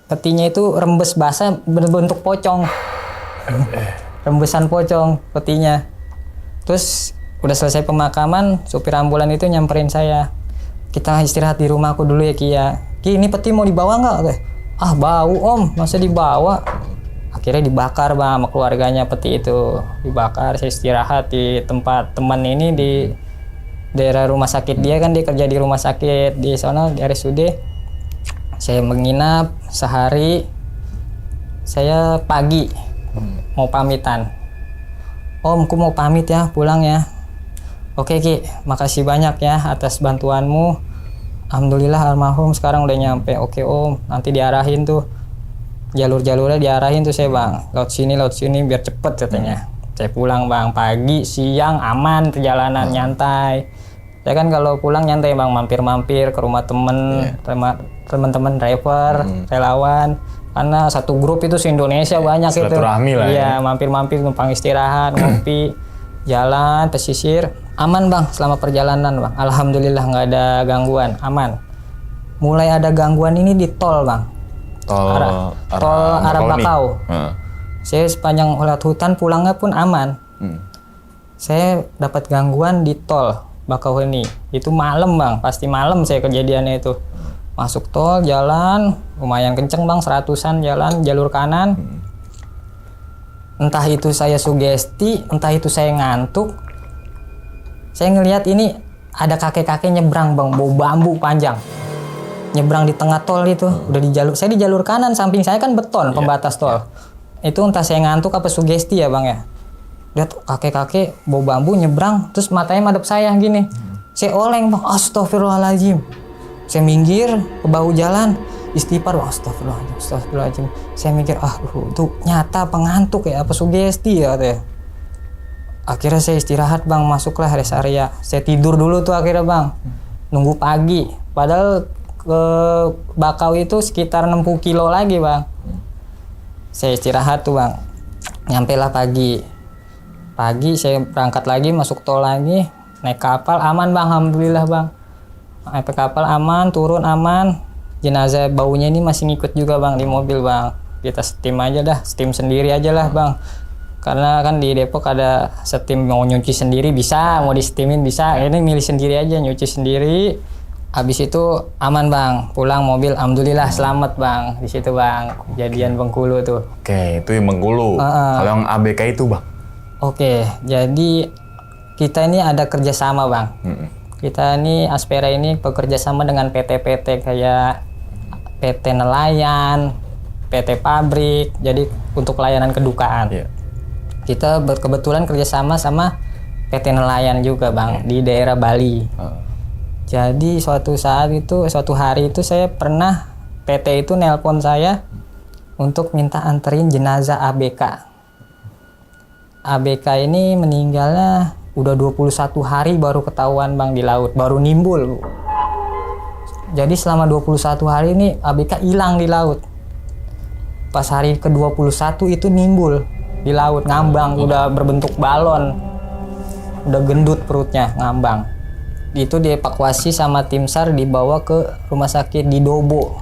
petinya itu rembes basah berbentuk pocong. Rembesan pocong petinya. Terus udah selesai pemakaman, supir ambulan itu nyamperin saya. Kita istirahat di rumahku dulu ya Ki ya. Ki, ini peti mau dibawa nggak? Ah bau om, masa dibawa? Akhirnya dibakar bang sama keluarganya peti itu. Dibakar, saya istirahat di tempat teman ini di daerah rumah sakit dia kan, dia kerja di rumah sakit di sana di RSUD. Saya menginap sehari. Saya pagi mau pamitan. Om, aku mau pamit ya, pulang ya. Oke Ki, makasih banyak ya atas bantuanmu. Alhamdulillah almarhum sekarang udah nyampe. Oke om, nanti diarahin tuh jalur-jalurnya, diarahin tuh saya bang, lewat sini biar cepet katanya. Saya pulang bang, pagi siang aman perjalanan nyantai. Saya kan kalau pulang nyantai bang, mampir-mampir ke rumah temen-temen driver, relawan. Karena satu grup itu se-Indonesia banyak itu. Silaturahmi lah Iya, mampir-mampir numpang istirahat, ngopi, jalan, pesisir. Aman bang selama perjalanan bang. Alhamdulillah nggak ada gangguan, aman. Mulai ada gangguan ini di tol bang. Tol arah Bakau. Saya sepanjang lewat hutan pulangnya pun aman. Saya dapat gangguan di tol Bakau ini. Itu malam bang, pasti malam saya kejadiannya itu. Masuk tol, jalan lumayan kenceng bang, 100-an jalan jalur kanan. Entah itu saya sugesti, entah itu saya ngantuk. Saya ngelihat ini ada kakek-kakek nyebrang bang, bawa bambu panjang. Nyebrang di tengah tol itu, udah di jalur. Saya di jalur kanan, samping saya kan beton pembatas tol. Itu entah saya ngantuk apa sugesti ya bang ya. Lihat kakek-kakek bawa bambu nyebrang, terus matanya madep saya gini. Saya oleng bang, astagfirullahaladzim. Saya minggir ke bahu jalan, istighfar, astagfirullahaladzim. Saya mikir, itu nyata pengantuk ya, apa sugesti ya katanya. Akhirnya saya istirahat bang, masuklah rest area. Saya tidur dulu tuh akhirnya bang, nunggu pagi. Padahal ke Bakau itu sekitar 60 kilo lagi bang. Saya istirahat tuh bang, nyampe lah pagi. Pagi saya berangkat lagi, masuk tol lagi, naik kapal aman bang, alhamdulillah bang. Naik kapal aman, turun aman. Jenazah baunya ini masih ngikut juga bang di mobil bang. Kita steam aja dah, steam sendiri aja lah bang. Karena kan di Depok ada steam, mau nyuci sendiri bisa, mau di steamin bisa. Ini milih sendiri aja, nyuci sendiri. Habis itu aman bang, pulang mobil, alhamdulillah selamat bang. Di situ bang, kejadian Bengkulu tuh. Oke, itu yang Bengkulu. Kalau yang ABK itu bang? Oke, jadi kita ini ada kerjasama bang. Kita ini Aspera ini bekerja sama dengan PT-PT kayak PT Nelayan, PT Pabrik. Jadi untuk layanan kedukaan. Kita kebetulan kerjasama sama PT Nelayan juga bang di daerah Bali. Jadi suatu hari itu saya pernah PT itu nelpon saya untuk minta anterin jenazah ABK. ABK ini meninggalnya udah 21 hari baru ketahuan bang di laut, baru nimbul. Jadi selama 21 hari ini ABK hilang di laut. Pas hari ke-21 itu nimbul di laut, ngambang, udah berbentuk balon, udah gendut perutnya, ngambang. Itu dievakuasi sama tim SAR, dibawa ke rumah sakit di Dobo.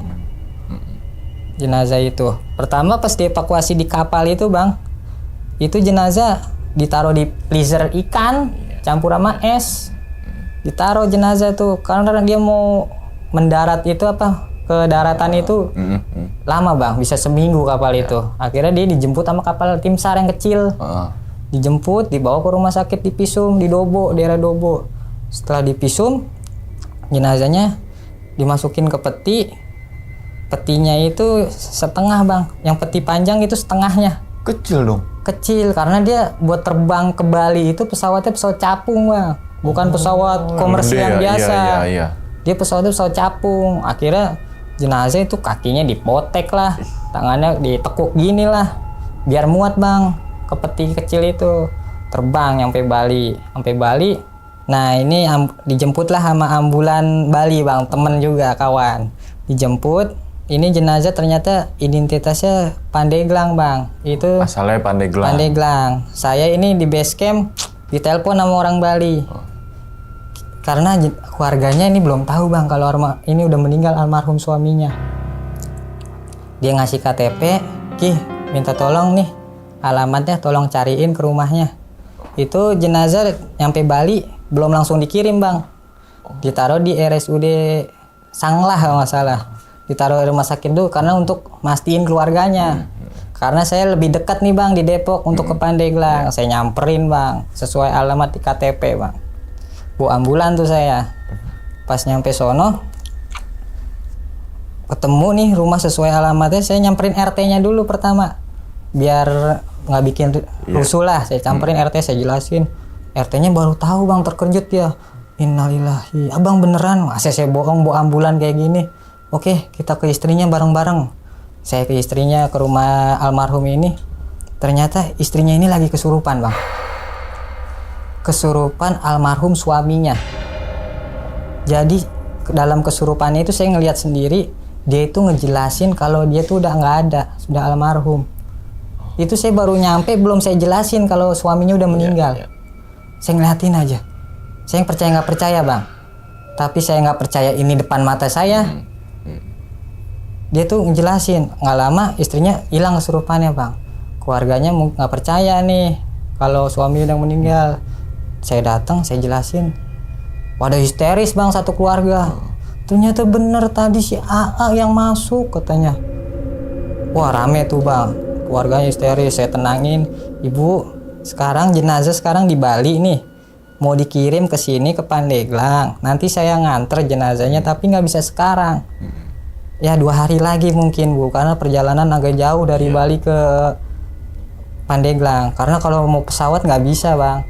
Jenazah itu pertama pas dievakuasi di kapal itu bang, itu jenazah ditaruh di freezer ikan campur sama es, ditaruh jenazah tuh karena dia mau mendarat itu ke daratan itu lama bang, bisa seminggu kapal itu. Akhirnya dia dijemput sama kapal tim SAR yang kecil. Dijemput, dibawa ke rumah sakit di Pisum, di Dobo, daerah Dobo. Setelah di Pisum, jenazahnya dimasukin ke peti. Petinya itu setengah bang, yang peti panjang itu setengahnya. Kecil dong? Kecil, karena dia buat terbang ke Bali itu pesawatnya pesawat capung bang, bukan pesawat komersial yang biasa. Dia pesawat capung. Akhirnya jenazah itu kakinya dipotek lah, tangannya ditekuk gini lah, biar muat bang ke peti kecil itu. Terbang sampai Bali. Nah ini dijemput lah sama ambulan Bali bang, temen juga kawan. Dijemput, ini jenazah ternyata identitasnya Pandeglang bang. Itu asalnya Pandeglang. Saya ini di base camp ditelepon sama orang Bali. Karena keluarganya ini belum tahu bang kalau ini udah meninggal almarhum suaminya. Dia ngasih KTP, minta tolong nih alamatnya, tolong cariin ke rumahnya. Itu jenazah nyampe Bali belum langsung dikirim bang, ditaruh di RSUD Sanglah kalau nggak salah, ditaruh di rumah sakit dulu karena untuk mastiin keluarganya. Karena saya lebih dekat nih bang di Depok untuk ke Pandeglang, saya nyamperin bang sesuai alamat di KTP bang. Bawa ambulan tuh saya. Pas nyampe sono ketemu nih rumah sesuai alamatnya, saya nyamperin RT-nya dulu pertama biar nggak bikin rusuh lah. Saya camperin RT, saya jelasin. RT-nya baru tahu bang, terkejut ya. Innalillahi, abang beneran? Masa saya bohong bawa ambulan kayak gini? Oke, kita ke istrinya bareng-bareng. Saya ke istrinya, ke rumah almarhum ini. Ternyata istrinya ini lagi kesurupan bang. Kesurupan almarhum suaminya. Jadi dalam kesurupannya itu saya ngelihat sendiri, dia itu ngejelasin kalau dia tuh udah nggak ada, sudah almarhum. Itu saya baru nyampe, belum saya jelasin kalau suaminya udah meninggal. Saya ngeliatin aja. Saya percaya nggak percaya bang, tapi saya nggak percaya ini depan mata saya. Dia tuh ngejelasin, nggak lama istrinya hilang kesurupannya bang. Keluarganya nggak percaya nih kalau suami udah meninggal. Saya datang, saya jelasin, wadah histeris bang satu keluarga. Ternyata bener tadi si AA yang masuk katanya. Wah rame tuh bang, keluarganya histeris. Saya tenangin, ibu sekarang jenazah sekarang di Bali nih, mau dikirim ke sini ke Pandeglang. Nanti saya nganter jenazahnya tapi nggak bisa sekarang. Ya 2 hari lagi mungkin bu, karena perjalanan agak jauh dari Bali ke Pandeglang. Karena kalau mau pesawat nggak bisa bang,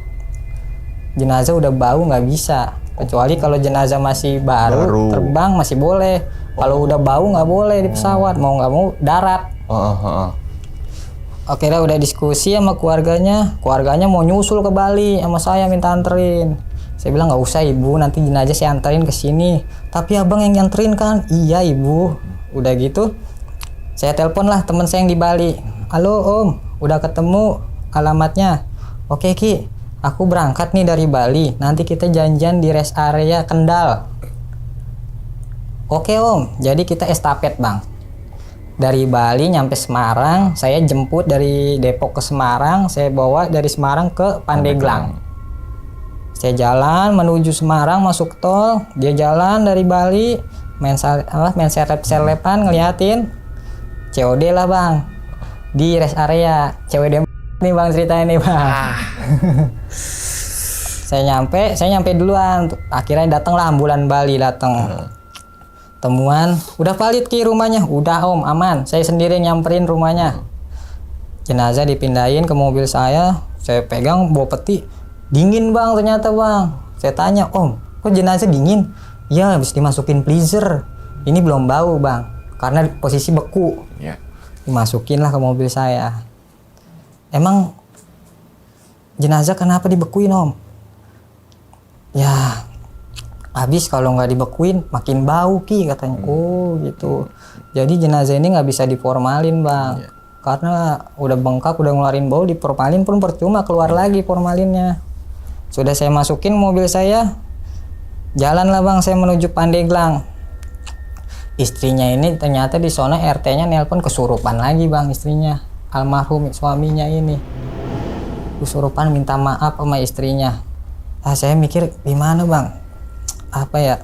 jenazah udah bau nggak bisa. Kecuali kalau jenazah masih baru terbang masih boleh. Kalau udah bau nggak boleh di pesawat, mau nggak mau darat. Oke lah, udah diskusi sama keluarganya mau nyusul ke Bali sama saya, minta anterin. Saya bilang nggak usah ibu, nanti jenazah saya anterin ke sini. Tapi abang yang nganterin kan? Iya ibu. Udah gitu, saya telepon lah teman saya yang di Bali. Halo om, udah ketemu alamatnya? Oke Ki, aku berangkat nih dari Bali. Nanti kita janjian di rest area Kendal. Oke om, jadi kita estafet bang. Dari Bali nyampe Semarang, saya jemput dari Depok ke Semarang, saya bawa dari Semarang ke Pandeglang. Saya jalan menuju Semarang, masuk tol, dia jalan dari Bali, main selep-selepan ngeliatin, COD lah bang, di rest area, COD nih bang ceritanya nih bang. Saya nyampe duluan, akhirnya datang lah ambulan Bali datang. Temuan, udah valid Ki rumahnya? Udah om, aman. Saya sendiri nyamperin rumahnya. Jenazah dipindahin ke mobil saya pegang bawa peti. Dingin bang ternyata bang. Saya tanya, om, kok jenazah dingin? Ya habis dimasukin freezer. Ini belum bau bang, karena posisi beku. Dimasukin lah ke mobil saya. Emang jenazah kenapa dibekuin om? Ya habis kalau nggak dibekuin makin bau Ki katanya. Oh gitu. Jadi jenazah ini nggak bisa diformalin bang, karena udah bengkak, udah ngeluarin bau. Diformalin pun percuma, keluar lagi formalinnya. Sudah saya masukin mobil saya, jalan lah bang saya menuju Pandeglang. Istrinya ini ternyata di sana RT-nya nelpon kesurupan lagi bang, istrinya almarhum suaminya ini kesurupan, minta maaf sama istrinya. Saya mikir gimana bang, apa ya,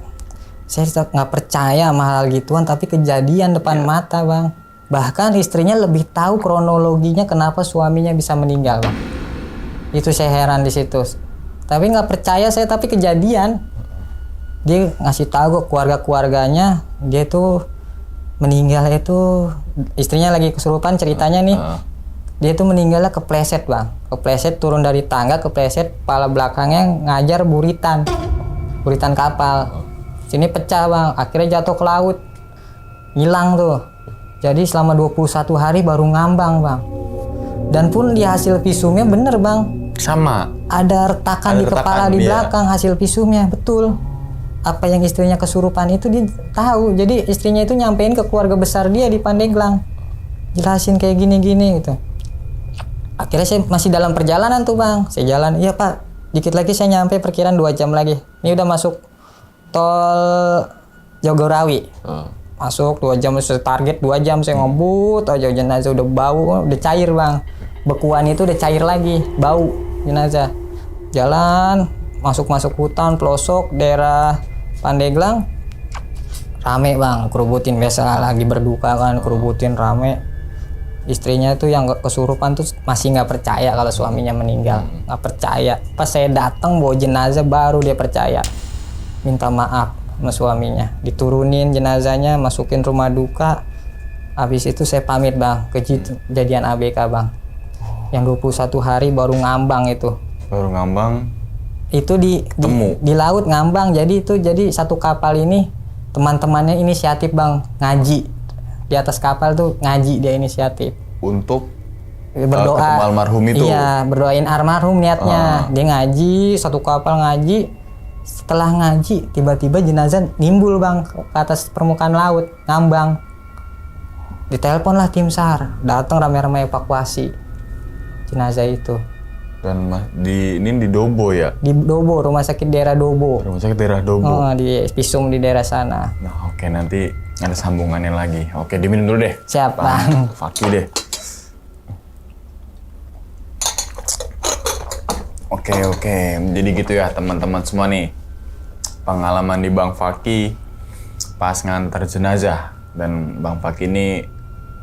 saya tetap nggak percaya sama hal gituan, tapi kejadian depan mata bang. Bahkan istrinya lebih tahu kronologinya kenapa suaminya bisa meninggal bang. Itu saya heran di situ. Tapi nggak percaya saya, tapi kejadian. Dia ngasih tahu ke keluarganya, dia tuh meninggal itu, istrinya lagi kesurupan ceritanya nih. Dia tuh meninggalnya kepleset bang, kepleset turun dari tangga, kepleset, kepala belakangnya ngajar buritan kapal. Sini pecah bang, akhirnya jatuh ke laut, hilang tuh. Jadi selama 21 hari baru ngambang bang. Dan pun di hasil visumnya bener bang, sama, ada retakan di kepala di belakang hasil visumnya, betul. Apa yang istrinya kesurupan itu dia tahu. Jadi istrinya itu nyampein ke keluarga besar dia di Pandeglang, jelasin kayak gini-gini gitu. Akhirnya saya masih dalam perjalanan tuh bang, saya jalan, iya pak, dikit lagi saya nyampe, perkiraan 2 jam lagi. Ini udah masuk tol Jagorawi. Masuk 2 jam, target 2 jam saya ngebut aja, jenazah udah bau, udah cair bang. Bekuan itu udah cair lagi, bau jenazah. Jalan, masuk hutan, pelosok, daerah Pandeglang. Rame bang, kerubutin, biasa lagi berduka kan, kerubutin rame. Istrinya tuh yang kesurupan tuh masih nggak percaya kalau suaminya meninggal, nggak percaya. Pas saya datang bawa jenazah baru dia percaya, minta maaf sama suaminya, diturunin jenazahnya, masukin rumah duka. Habis itu saya pamit bang ke kejadian ABK bang, yang 21 hari baru ngambang itu. Baru ngambang. itu di laut ngambang. Jadi itu satu kapal ini teman-temannya inisiatif bang ngaji di atas kapal tuh, ngaji dia inisiatif untuk berdoa ketemu almarhum itu. Iya, berdoain almarhum niatnya. Dia ngaji satu kapal ngaji. Setelah ngaji tiba-tiba jenazah nimbul bang ke atas permukaan laut ngambang. Ditelepon lah tim SAR, datang rame-rame evakuasi jenazah itu. Dan ini di Dobo ya? Di Dobo, rumah sakit daerah Dobo. Rumah sakit daerah Dobo. Di Pisum di daerah sana. Nah, oke, nanti ada sambungannya lagi. Oke, diminum dulu deh. Siap, Bang. Faki deh. Oke. Jadi gitu ya teman-teman semua nih. Pengalaman di Bang Faki pas ngantar jenazah. Dan Bang Faki ini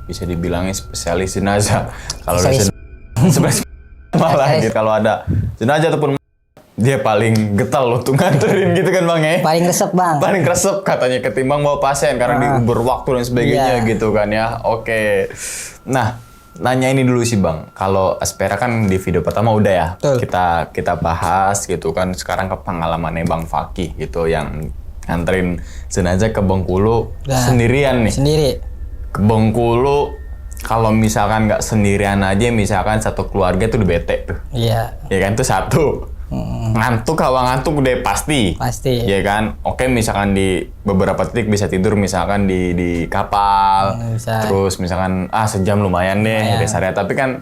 bisa dibilangnya spesialis jenazah. Kalau spesialis malah gitu. Kalau ada jenazah ataupun dia paling getol untuk nganterin gitu kan bang ya? Paling resep bang. Paling resep katanya ketimbang bawa pasien karena diuber waktu dan sebagainya gitu kan ya. Oke. Nah, nanya ini dulu sih bang. Kalau Aspera kan di video pertama udah ya. Betul. Kita bahas gitu kan sekarang ke pengalamannya Bang Faki gitu yang nganterin jenazah ke Bengkulu sendirian nih. Sendiri. Ke Bengkulu. Kalau misalkan nggak sendirian aja, misalkan satu keluarga tuh udah bete tuh. Iya. Ya kan, tuh satu. Ngantuk, kalau ngantuk udah pasti. Pasti. Ya kan. Oke, misalkan di beberapa titik bisa tidur, misalkan di kapal. Bisa. Terus misalkan, sejam lumayan deh, rest area. Tapi kan,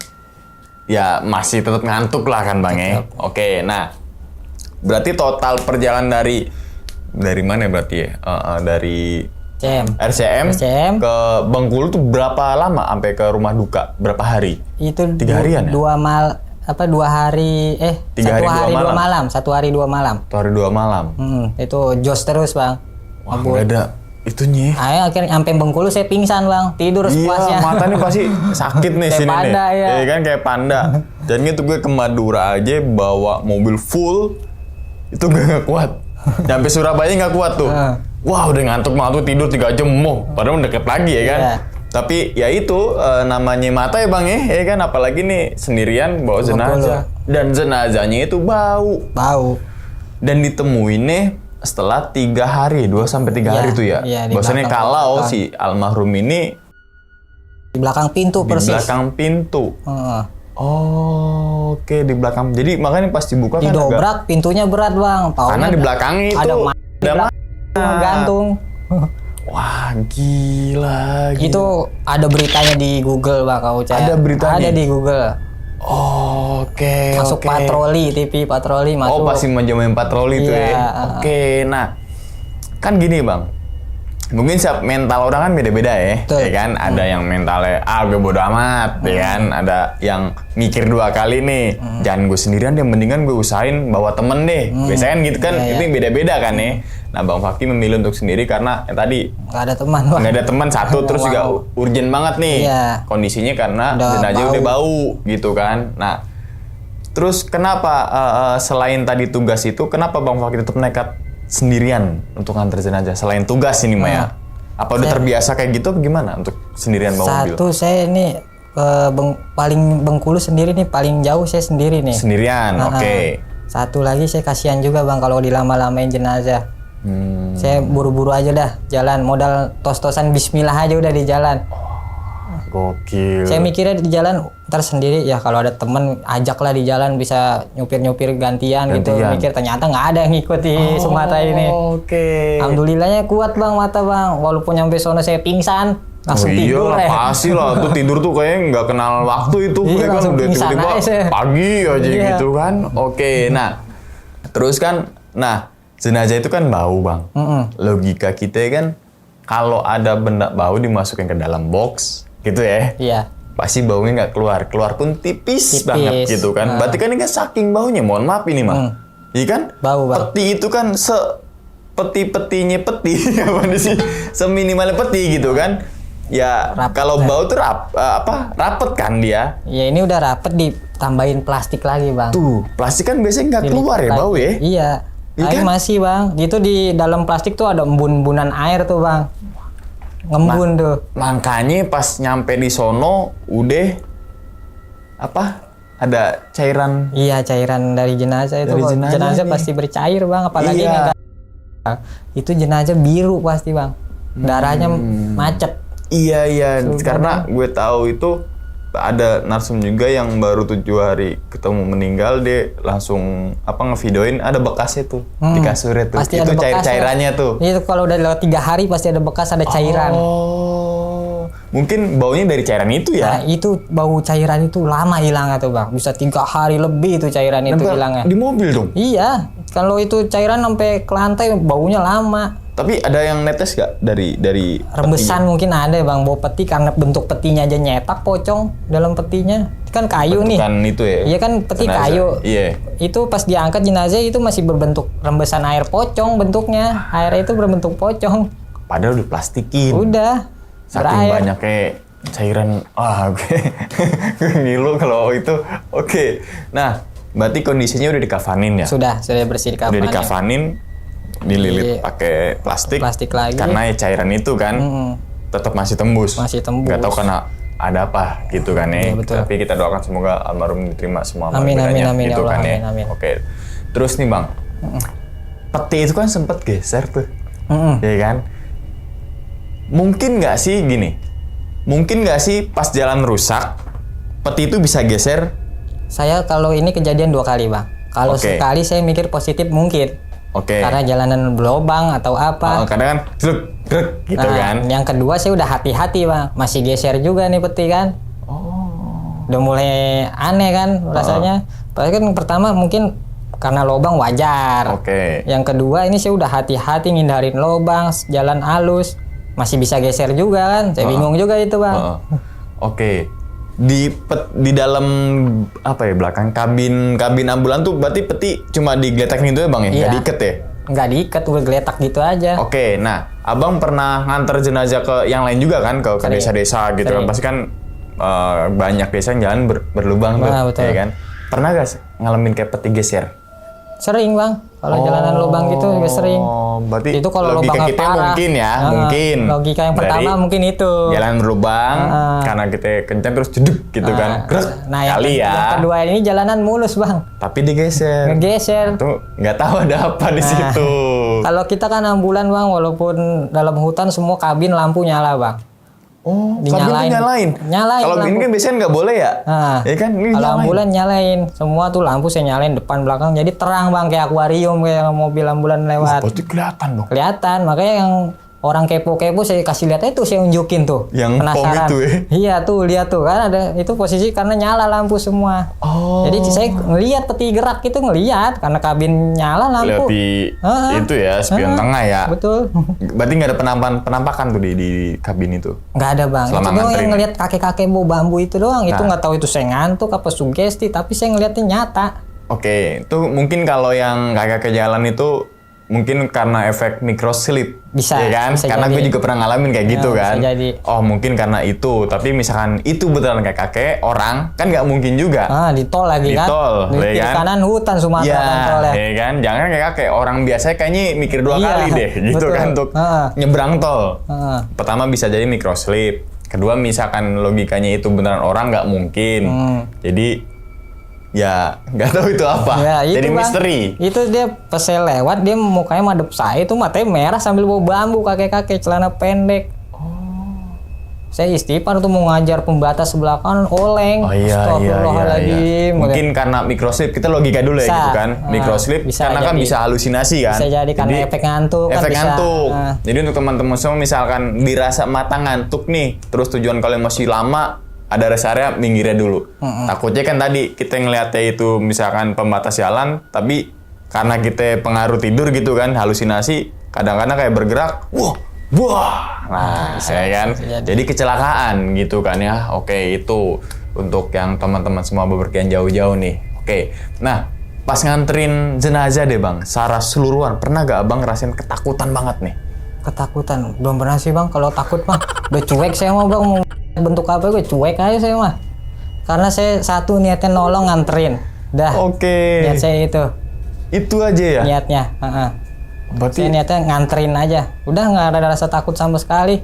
ya masih tetap ngantuk lah kan bang ya. Oke, nah. Berarti total perjalanan dari mana berarti ya? Dari RCM ke Bengkulu tuh berapa lama sampai ke rumah duka? Berapa hari? Itu 3 harian ya? 2 hari, 1 hari 2 malam. 1 hari 2 malam. 1 hari 2 malam. Itu jos terus bang. Wah, nggak ada itunya. Akhirnya sampai Bengkulu saya pingsan bang, tidur sepuasnya. Iya, mata nih pasti sakit nih sini panda, nih. Ya kan kayak panda. Dan gitu gue ke Madura aja bawa mobil full, itu gue nggak kuat. Sampai Surabaya nggak kuat tuh. Wah udah ngantuk banget tuh, tidur 3 jam padahal deket lagi ya kan. Tapi ya itu namanya mata ya bang ya kan, apalagi nih sendirian bawa jenazah. Dan jenazahnya itu bau. Dan ditemuin nih setelah 3 hari, 2-3 hari tuh ya. Bahwasanya kalau si almarhum ini di belakang pintu persis. Di belakang pintu. Oke, di belakang. Jadi makanya pas dibuka kan didobrak, pintunya berat bang. Karena di belakangnya itu ada gantung. Wah, gila. Itu ada beritanya di Google bang, kau cari. Ada beritanya? Ada di Google. Oke. Masuk patroli, TV patroli masuk. Pasti menjamin patroli tuh ya. Oke, nah kan gini bang. Mungkin siap mental orang kan beda-beda ya. Ya kan, ada yang mentalnya gue bodo amat, ya kan. Ada yang mikir 2 kali nih, jangan gue sendirian deh, mendingan gue usahain bawa temen deh. Biasanya kan gitu kan, itu yang beda-beda kan ya. Nah Bang Faki memilih untuk sendiri karena yang tadi nggak ada teman. Nggak ada teman satu, terus juga urgent banget nih kondisinya karena jenazah udah bau gitu kan. Nah terus kenapa selain tadi tugas itu, kenapa Bang Faki tetap nekat sendirian untuk nganter jenazah selain tugas ini Maya? Apa udah terbiasa kayak gitu gimana untuk sendirian bawa mobil? Satu, saya ini paling Bengkulu sendiri nih, paling jauh saya sendiri nih. Sendirian, oke. Satu lagi saya kasihan juga bang kalau dilama-lamain jenazah. Saya buru-buru aja dah jalan, modal tos-tosan bismillah aja udah di jalan. Gokil. Saya mikirnya di jalan ntar sendiri ya, kalau ada temen ajaklah di jalan, bisa nyupir-nyupir gantian gitu. Mikir ternyata nggak ada yang ngikuti semata ini. Oke. Alhamdulillahnya kuat bang mata bang, walaupun nyampe sono saya pingsan langsung tidur ya. Pasti lah tuh tidur tuh kayaknya nggak kenal waktu itu. Iya, kan udah tiba-tiba pagi aja gitu kan. Oke, nah terus kan, nah jenazah itu kan bau bang. Logika kita kan kalau ada benda bau dimasukin ke dalam box gitu ya. Iya. Pasti baunya nggak keluar pun tipis banget gitu kan. Berarti kan ini kan saking baunya, mohon maaf ini mah. Iya kan? Bau bang. Peti itu kan peti-petinya peti apa sih? Seminimalnya peti gitu kan. Ya rapet, kalau bau tuh rapet kan dia. Ya ini udah rapet, ditambahin plastik lagi bang. Tuh, plastik kan biasanya nggak keluar ya bau ya? Iya. Tapi kan? Masih bang, itu di dalam plastik tuh ada embun-embunan air tuh bang. Ngembun tuh. Makanya pas nyampe di sono udah ada cairan. Iya, cairan dari jenazah itu. Dari Kalau jenazah nih. pasti bercair bang, apalagi Iya. itu jenazah biru pasti bang, darahnya macet. Iya, Sudah, karena gue tahu itu ada narsum juga yang baru 7 hari ketemu meninggal, dia langsung ngevideoin ada bekasnya tuh di kasurnya tuh. Pasti Itu ada bekas, cairannya tuh. Itu kalau udah lewat 3 hari pasti ada bekas, ada cairan. Oh, mungkin baunya dari cairan itu Nah, ya? itu bau cairan itu lama hilangnya tuh bang, bisa 3 hari lebih itu cairan itu Nempel hilangnya. di mobil dong. Iya, kalau itu cairan sampai ke lantai baunya lama. Tapi ada yang netes gak dari Rembesan mungkin ada bang, bau peti karena bentuk petinya aja nyetak pocong dalam petinya. Kan kayu nih. Kan itu ya? Iya kan peti Jenazah. kayu. Iya. Itu pas diangkat jenazah itu masih berbentuk rembesan air pocong bentuknya. Airnya itu berbentuk pocong. Padahal udah plastikin. Udah. Saking berair. banyaknya cairan. Gue ngilu kalau itu. Oke. Nah, berarti kondisinya udah dikafanin ya? Sudah bersih di Udah kafan. dikafanin, dililit Iya. pakai plastik. Plastik lagi. Karena ya cairan itu kan tetap masih tembus. Masih tembus. Gak tahu karena ada apa gitu kan ya. Iya, betul. Tapi kita doakan semoga almarhum diterima semua Amin, amal amin, ibadahnya, amin, gitu ya Allah, kan ya. amin, amin. Oke. Terus nih Bang, peti itu kan sempet geser tuh. Mm-mm. Ya kan? Mungkin nggak sih gini? Mungkin nggak sih pas jalan rusak, peti itu bisa geser? Saya kalau ini kejadian 2 kali bang. Kalau Oke. sekali saya mikir positif mungkin. Oke. Karena jalanan berlobang atau apa. Kadang kan, grek gitu Nah, kan? yang kedua saya udah hati-hati bang, masih geser juga nih peti kan. Udah mulai aneh kan rasanya. Padahal kan pertama mungkin karena lobang wajar. Oke. Yang kedua ini saya udah hati-hati ngindarin lobang, jalan halus, masih bisa geser juga kan. Saya bingung juga itu bang. Oke. Di dalam apa ya, belakang kabin ambulan tuh berarti peti cuma digeletak gitu ya Bang ya? Iya. Nggak diikat ya? Nggak diikat, udah geletak gitu aja. Oke, nah Abang pernah nganter jenazah ke yang lain juga kan? Ke Sering. desa-desa gitu kan? Sering. Pasti kan banyak desa yang jalan berlubang tuh, Nah, betul. ya kan? Pernah gak ngalamin kayak peti geser? Sering bang, kalau jalanan lubang gitu juga sering. Oh, berarti Itu kalau logika lubangnya kita parah. mungkin ya, Ah, mungkin. Logika yang Dari pertama mungkin itu. Jalan berlubang, karena kita kencang terus jeduk gitu kan. Grek, Nah yang, kali ya. yang kedua ini jalanan mulus bang, Tapi digeser. ngegeser. Tuh nggak tahu ada apa di situ. Kalau kita kan ambulan bang, walaupun dalam hutan semua kabin lampu nyala bang. Oh, kabin tuh Dinyalain. nyalain. Nyalain Kalau ini lampu. kan biasanya nggak boleh ya. Nah, Ya kan, ini kalau nyalain. ambulan nyalain, semua tuh lampu saya nyalain depan belakang, jadi terang bang kayak akuarium kayak mobil ambulan lewat. Berarti kelihatan dong. Kelihatan, makanya yang orang kepo-kepo saya kasih lihat itu, saya unjukin tuh. Yang pom itu ya? Iya tuh, lihat tuh kan ada itu posisi karena nyala lampu semua. Oh. Jadi saya ngelihat peti gerak itu ngelihat karena kabin nyala lampu. Lihat di Ah, itu ya, spion ah, tengah ya. Betul. Berarti nggak ada penampakan tuh di kabin itu. Nggak ada bang. Selama Itu doang nganterin. yang ngelihat kakek-kakek bawa bambu itu doang. Itu Nah. nggak tahu itu saya ngantuk apa sugesti, tapi saya ngelihatnya nyata. Oke, itu mungkin kalau yang kakak ke jalan itu mungkin karena efek microslip. Bisa, ya kan? bisa Karena jadi. gue juga pernah ngalamin kayak gitu bisa kan. jadi. Oh, mungkin karena itu. Tapi misalkan itu beneran kayak kakek orang, kan nggak mungkin juga. Di tol lagi Di kan. tol, Di ya kiri kan? kanan hutan Sumatera kan tolnya. ya kan? Jangan kayak kakek. Orang biasanya kayaknya mikir 2 Iya, kali deh, gitu betul. kan, untuk Ah. nyebrang tol. Ah. Pertama bisa jadi microslip. Kedua, misalkan logikanya itu beneran orang, nggak mungkin. Jadi ya nggak tahu itu apa. Ya, itu jadi bang. misteri. Itu dia pas saya lewat dia mukanya madep saya itu matanya merah sambil bawa bambu kakek-kakek celana pendek. Saya istighfar tuh mau ngajar pembatas sebelah kanan oleng. Oh iya. Astagfirullahaladzim. Mungkin karena microslip, kita logika dulu ya Bisa. gitu kan. Ah, Microslip bisa karena kan jadi. bisa halusinasi kan. Bisa jadi karena efek ngantuk kan Efek bisa. ngantuk. Ah. Jadi untuk teman-teman semua misalkan dirasa mata ngantuk nih, terus tujuan kalian masih lama, ada rest area minggirnya dulu. Takutnya kan tadi kita ngeliatnya itu misalkan pembatas jalan, tapi karena kita pengaruh tidur gitu kan, halusinasi, kadang-kadang kayak bergerak, wah, nah, ya kan, bisa jadi. jadi kecelakaan gitu kan ya. Oke, itu untuk yang teman-teman semua bepergian jauh-jauh nih. Oke, nah pas nganterin jenazah deh bang, secara seluruhan pernah gak abang ngerasain ketakutan banget nih? Ketakutan belum pernah sih bang. Kalau takut bang udah cuek saya mah bang, mau bentuk apa gue cuek aja saya mah. Karena saya satu niatnya nolong nganterin. Dah. Oke. Niat saya itu. Itu aja ya? Niatnya. Berarti Saya niatnya nganterin aja. Udah nggak ada rasa takut sama sekali.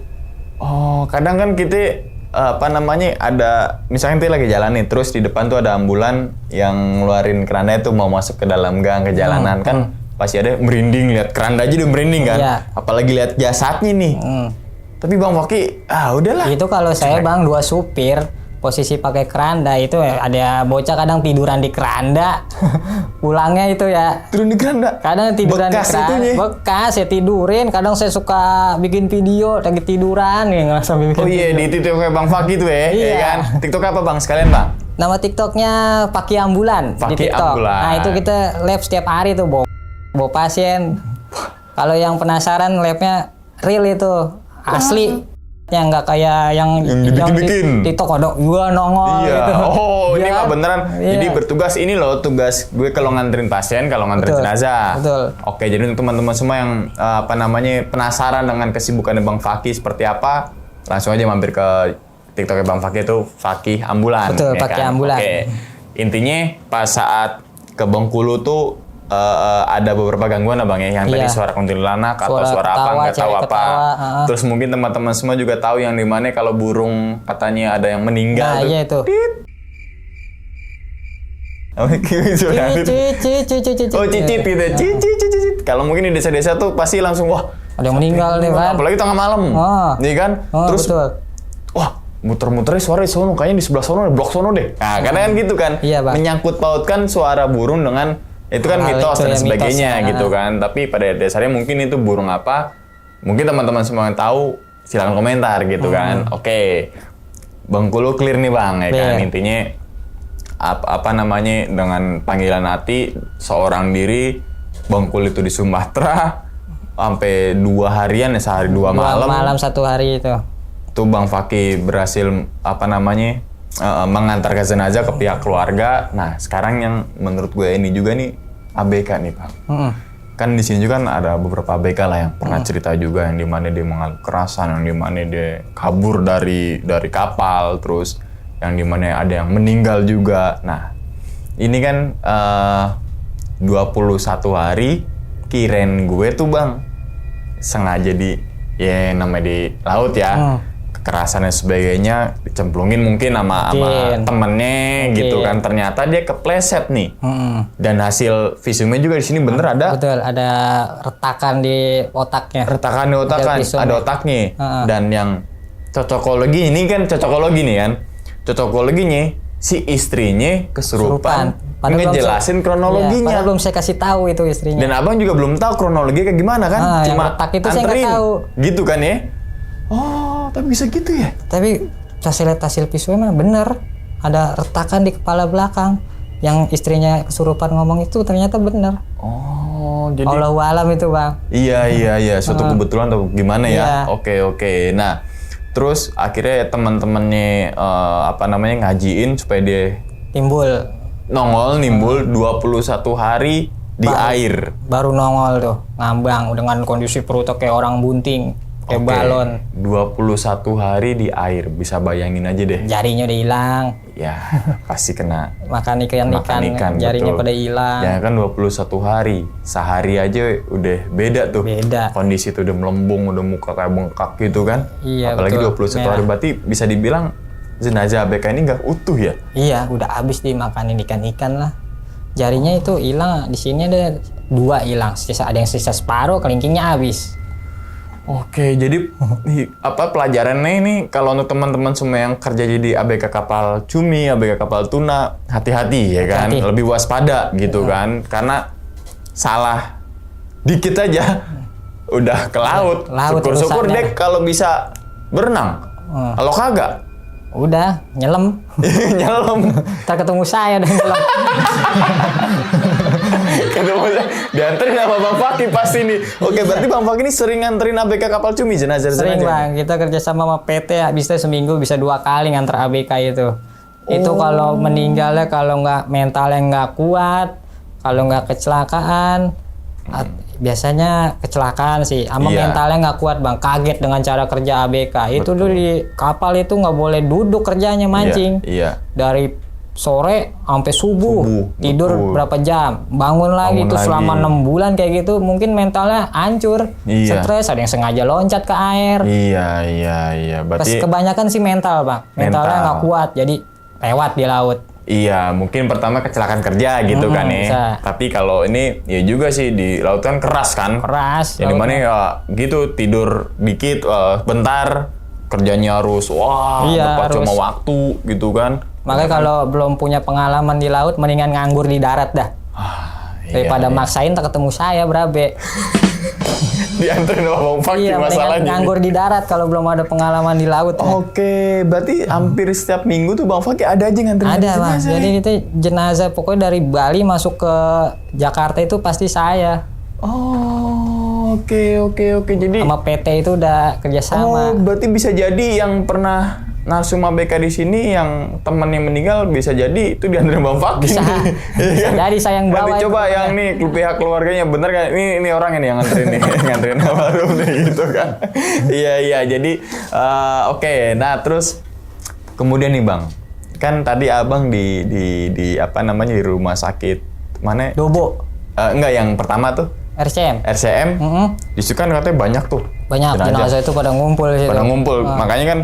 oh, kadang kan kita ada misalnya kita lagi jalan nih, terus di depan tuh ada ambulan yang ngeluarin keranda itu mau masuk ke dalam gang ke jalanan kan pasti ada merinding, lihat keranda aja udah merinding kan. Iya. Apalagi lihat jasadnya nih. Tapi Bang Faki, udahlah. Itu kalau saya Bang, dua supir posisi pakai keranda itu ada bocah kadang tiduran di keranda. Pulangnya itu ya. Turun di keranda. Kadang tiduran bekas di keranda. itunya. Bekas ya tidurin. Kadang saya suka bikin video lagi tiduran ya sambil bikin. Oh iya, di TikTok Bang Faki tuh ya. Iya. Ya kan? TikTok apa Bang sekalian Bang? Nama TikToknya Faki Ambulan di Faki TikTok. Ambulan. Nah itu kita live setiap hari tuh bawa pasien. Kalau yang penasaran live-nya real itu asli. Yang nggak kayak yang dibikin-bikin. di TikTok ada gua nongol Iya. gitu. Oh, ini Iya. mah beneran. Iya. Jadi bertugas ini loh, tugas gue kalau nganterin pasien, kalau nganterin Betul. jenazah. Betul. Oke, jadi untuk teman-teman semua yang penasaran dengan kesibukannya Bang Faki seperti apa, langsung aja mampir ke TikToknya Bang Faki itu Faki Ambulan. Betul, ya Faki kan? Ambulan. Oke. Intinya pas saat ke Bengkulu tuh ada beberapa gangguan Bang ya, yang tadi Iya. suara kuntilanak atau Suara suara apa ketawa, nggak tahu cewek apa. ketawa, Terus mungkin teman-teman semua juga tahu yang dimana kalau burung katanya ada yang meninggal Nah tuh. iya itu. Cicit. Oh cicit gitu, cicit. Kalau mungkin di desa-desa tuh pasti langsung wah Ada yang meninggal nih kan. apalagi tengah malam, nih kan. Oh, Terus betul. wah muter-muternya suara di sono, kayaknya di sebelah sono, di blok sono deh. Nah karena kan gitu kan, Iya, Bang. menyangkut pautkan suara burung dengan itu kan Hal mitos itu dan ya, sebagainya mitos. gitu kan. Tapi pada dasarnya mungkin itu burung apa? Mungkin teman-teman semua yang tahu silakan komentar gitu kan. Oke, Bengkulu clear nih Bang ya kan. Clear. Intinya dengan panggilan hati seorang diri Bengkulu itu di Sumatera sampai 2 harian ya, sehari 2 malam. 2 malam 1 hari itu. Tuh Bang Faki berhasil mengantarkan jenazah ke pihak keluarga. Nah sekarang yang menurut gue ini juga nih ABK nih Bang. Kan di sini juga kan ada beberapa ABK lah yang pernah cerita juga yang dimana dia mengalami kekerasan, yang dimana dia kabur dari kapal, terus yang dimana ada yang meninggal juga. Nah ini kan 21 hari kirain gue tuh Bang sengaja namanya di laut ya. Kekerasan dan sebagainya dicemplungin mungkin sama temennya gitu kan. Ternyata dia kepleset nih. Dan hasil visumnya juga di sini bener ada. Betul, ada retakan di otaknya. Retakan di otak kan, ada otaknya. Dan yang cocokologi ini kan cocokologi nih kan. Cocokologinya si istrinya kesurupan. Ngejelasin kronologinya. Padahal belum saya kasih tahu itu istrinya. Dan abang juga belum tahu kronologi kayak gimana kan. Yang Cuma retak itu saya nggak anterin. tahu. Gitu kan ya. Oh, tapi bisa gitu ya? Tapi saya lihat hasil visumnya bener. Ada retakan di kepala belakang. Yang istrinya kesurupan ngomong itu ternyata bener. Oh, jadi Allahu alam itu Bang. Iya. Suatu kebetulan atau gimana ya? Iya. Oke. Nah, terus akhirnya teman-temannya ngajiin supaya dia Timbul. nimbul 21 hari di air. Baru nongol tuh. Ngambang dengan kondisi perutnya kayak orang bunting. Kayak balon. 21 hari di air. Bisa bayangin aja deh. Jarinya udah hilang. Ya, pasti kena Makan ikan, jarinya betul. pada hilang. Ya kan 21 hari. Sehari aja udah beda tuh. Beda. Kondisi tuh udah melembung, udah muka kayak bengkak gitu kan. Iya, apalagi betul. 21 hari berarti bisa dibilang jenazah ABK ini nggak utuh ya? Iya, udah habis dimakanin ikan-ikan lah. Jarinya itu hilang. Di sini ada 2 hilang. Ada yang sisa separuh, kelingkingnya habis. Oke, jadi pelajarannya ini kalau untuk teman-teman semua yang kerja jadi ABK kapal cumi, ABK kapal tuna, hati-hati ya kan, Hati-hati. lebih waspada gitu kan, karena salah dikit aja udah ke laut. Laut Syukur-syukur urusannya. deh kalau bisa berenang. Kalau kagak, Udah, nyelam. nyelam. Ntar ketemu saya dan nyelam. Ketemu dianterin sama Bang Faki pasti nih. Oke, berarti Bang Faki ini sering nganterin ABK kapal cumi jenazah. Sering Bang, kita kerjasama sama PT bisa seminggu bisa 2 kali nganter ABK itu. Itu kalau meninggalnya kalau nggak mentalnya nggak kuat, kalau nggak kecelakaan, biasanya kecelakaan sih. Ama Iya. mentalnya nggak kuat Bang, kaget dengan cara kerja ABK. Itu dulu di kapal itu nggak boleh duduk kerjanya mancing. Iya. Dari sore sampai subuh, tidur betul. berapa jam, bangun lagi Bangun tuh selama lagi. 6 bulan kayak gitu, mungkin mentalnya hancur, Iya. stres, ada yang sengaja loncat ke air. Iya. Pas Berarti kebanyakan sih mental bang, mentalnya Mental. nggak kuat, jadi lewat di laut. iya, mungkin pertama kecelakaan kerja gitu kan ya. bisa. Tapi kalau ini ya juga sih di laut kan keras kan. Keras. Ya dimana lautnya. ya gitu tidur dikit bentar kerjanya harus Iya, tepat sama harus. waktu gitu kan. Makanya kalau belum punya pengalaman di laut, mendingan nganggur di darat dah. Daripada iya. maksain tak ketemu saya, Brabe. Dianterin sama Bang Fakih Iya, mendingan masalahnya. nganggur di darat kalau belum ada pengalaman di laut. Oke, berarti hampir setiap minggu tuh Bang Fakih ada aja nganterin Ada bang, jenazah. jadi itu jenazah pokoknya dari Bali masuk ke Jakarta itu pasti saya. Oh, oke. Jadi Sama PT itu udah kerjasama. berarti bisa jadi yang pernah narsum ABK di sini yang temannya meninggal bisa jadi itu dianterin Bang Fakih. Bisa. Iya kan? Jadi saya yang bawa Nanti itu coba pokoknya. yang nih pihak keluarganya bener kan? Ini orang ini yang nganterin nih, nganterin almarhum nih gitu kan. Iya. Jadi oke. Nah, terus kemudian nih Bang. Kan tadi Abang di apa namanya di rumah sakit mana? Dobo, Enggak, yang pertama tuh RCM. RCM. Mm-mm. Di situ kan katanya banyak tuh. Banyak jenazah itu pada ngumpul di situ. Pada ngumpul. Makanya kan,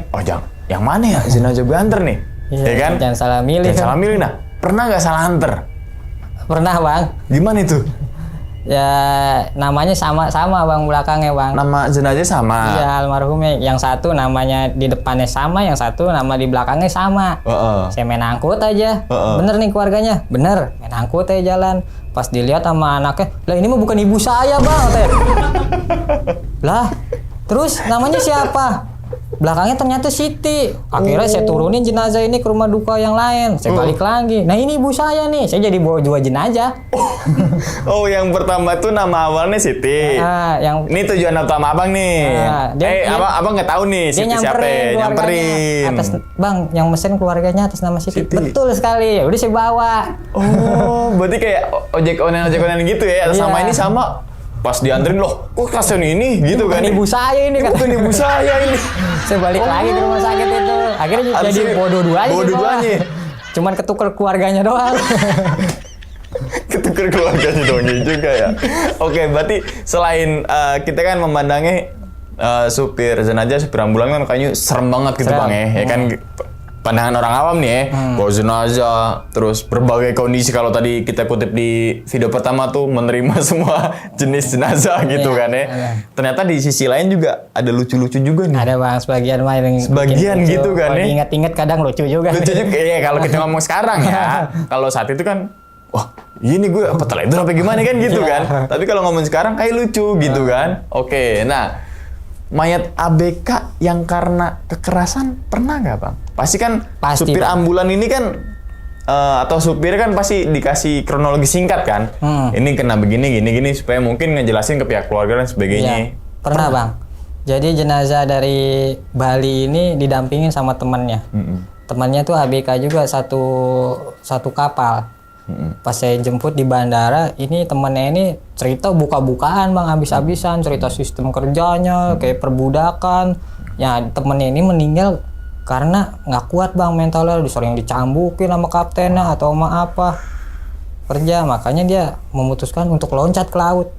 yang mana ya jenazah gue anter nih? Iya, Ya kan? jangan salah milih Jangan kan. salah milih. Nah, pernah nggak salah anter? Pernah bang. Gimana itu? Ya namanya sama bang belakangnya bang. Nama jenazah sama. Iya almarhumnya. Yang satu namanya di depannya sama, yang satu nama di belakangnya sama. Heeh. Saya main angkut aja. Bener nih keluarganya. Bener. Main angkut aja jalan. Pas dilihat sama anaknya, lah ini mah bukan ibu saya bang. Katanya. Lah, terus namanya siapa? Belakangnya ternyata Siti. Akhirnya saya turunin jenazah ini ke rumah duka yang lain. Saya balik lagi. Nah ini ibu saya nih. Saya jadi bawa 2 jenazah. Oh, yang pertama tuh nama awalnya Siti. Yang Ini tujuan utama Abang nih. dia- Abang nggak tahu nih dia Siti siapa. nyamperin Nyamperin. atas bang yang mesen keluarganya atas nama Siti. Siti. Betul sekali. Ya udah saya bawa. Oh, berarti kayak ojek online gitu ya. Atas Iya. nama ini sama. Pas dianterin loh, kok kasihan ini gitu kan? Bukan ibu saya ini kan. Bukan ibu saya ini. Saya balik lagi ke rumah sakit itu. Akhirnya jadi Harusnya bawa dua-duanya. bawa sih, dua-duanya. Pak. Cuman ketuker keluarganya doang. Ketuker keluarganya dong juga ya. Oke, berarti selain kita kan memandangnya supir jenazah, supir ambulan kan kayaknya serem banget gitu Serem. Bang ya. Ya kan pandangan orang awam nih ya, bawa jenazah, terus berbagai kondisi kalau tadi kita kutip di video pertama tuh menerima semua jenis jenazah gitu Iya, kan ya. iya. Ternyata di sisi lain juga ada lucu-lucu juga nih. Ada bang sebagian mah yang Sebagian bikin gitu lucu. kan, Kalau ya? diingat-ingat kadang lucu juga. Lucu juga ya kalau kita ngomong sekarang ya. Kalau saat itu kan, wah ini gue apa teledor apa gimana kan gitu Iya. kan. Tapi kalau ngomong sekarang kayak lucu gitu kan. Oke, nah mayat ABK yang karena kekerasan pernah nggak Bang? Pasti kan Pasti, supir Bang. ambulan ini kan atau supir kan pasti dikasih kronologi singkat kan. Ini kena begini gini supaya mungkin ngejelasin ke pihak keluarga dan sebagainya. Iya, pernah bang. Jadi jenazah dari Bali ini didampingin sama temannya. Temannya tuh ABK juga satu kapal. Pas saya jemput di bandara, ini temannya ini cerita buka-bukaan bang, habis-habisan cerita sistem kerjanya, kayak perbudakan. Ya temennya ini meninggal karena nggak kuat bang mentalnya, sering dicambukin sama kaptennya atau sama apa kerja, makanya dia memutuskan untuk loncat ke laut.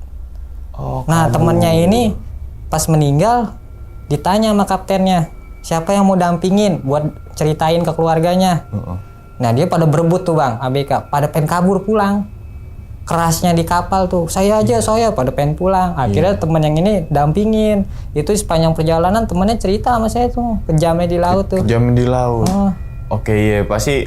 Nah temannya ini pas meninggal ditanya sama kaptennya, siapa yang mau dampingin buat ceritain ke keluarganya. Nah dia pada berebut tuh bang, ABK pada pengen kabur pulang. Kerasnya di kapal tuh, saya pada pengen pulang. Akhirnya temen yang ini dampingin. Itu sepanjang perjalanan temennya cerita sama saya tuh, kejamnya di laut tuh. Kejam di laut. Oh. Oke, iya pasti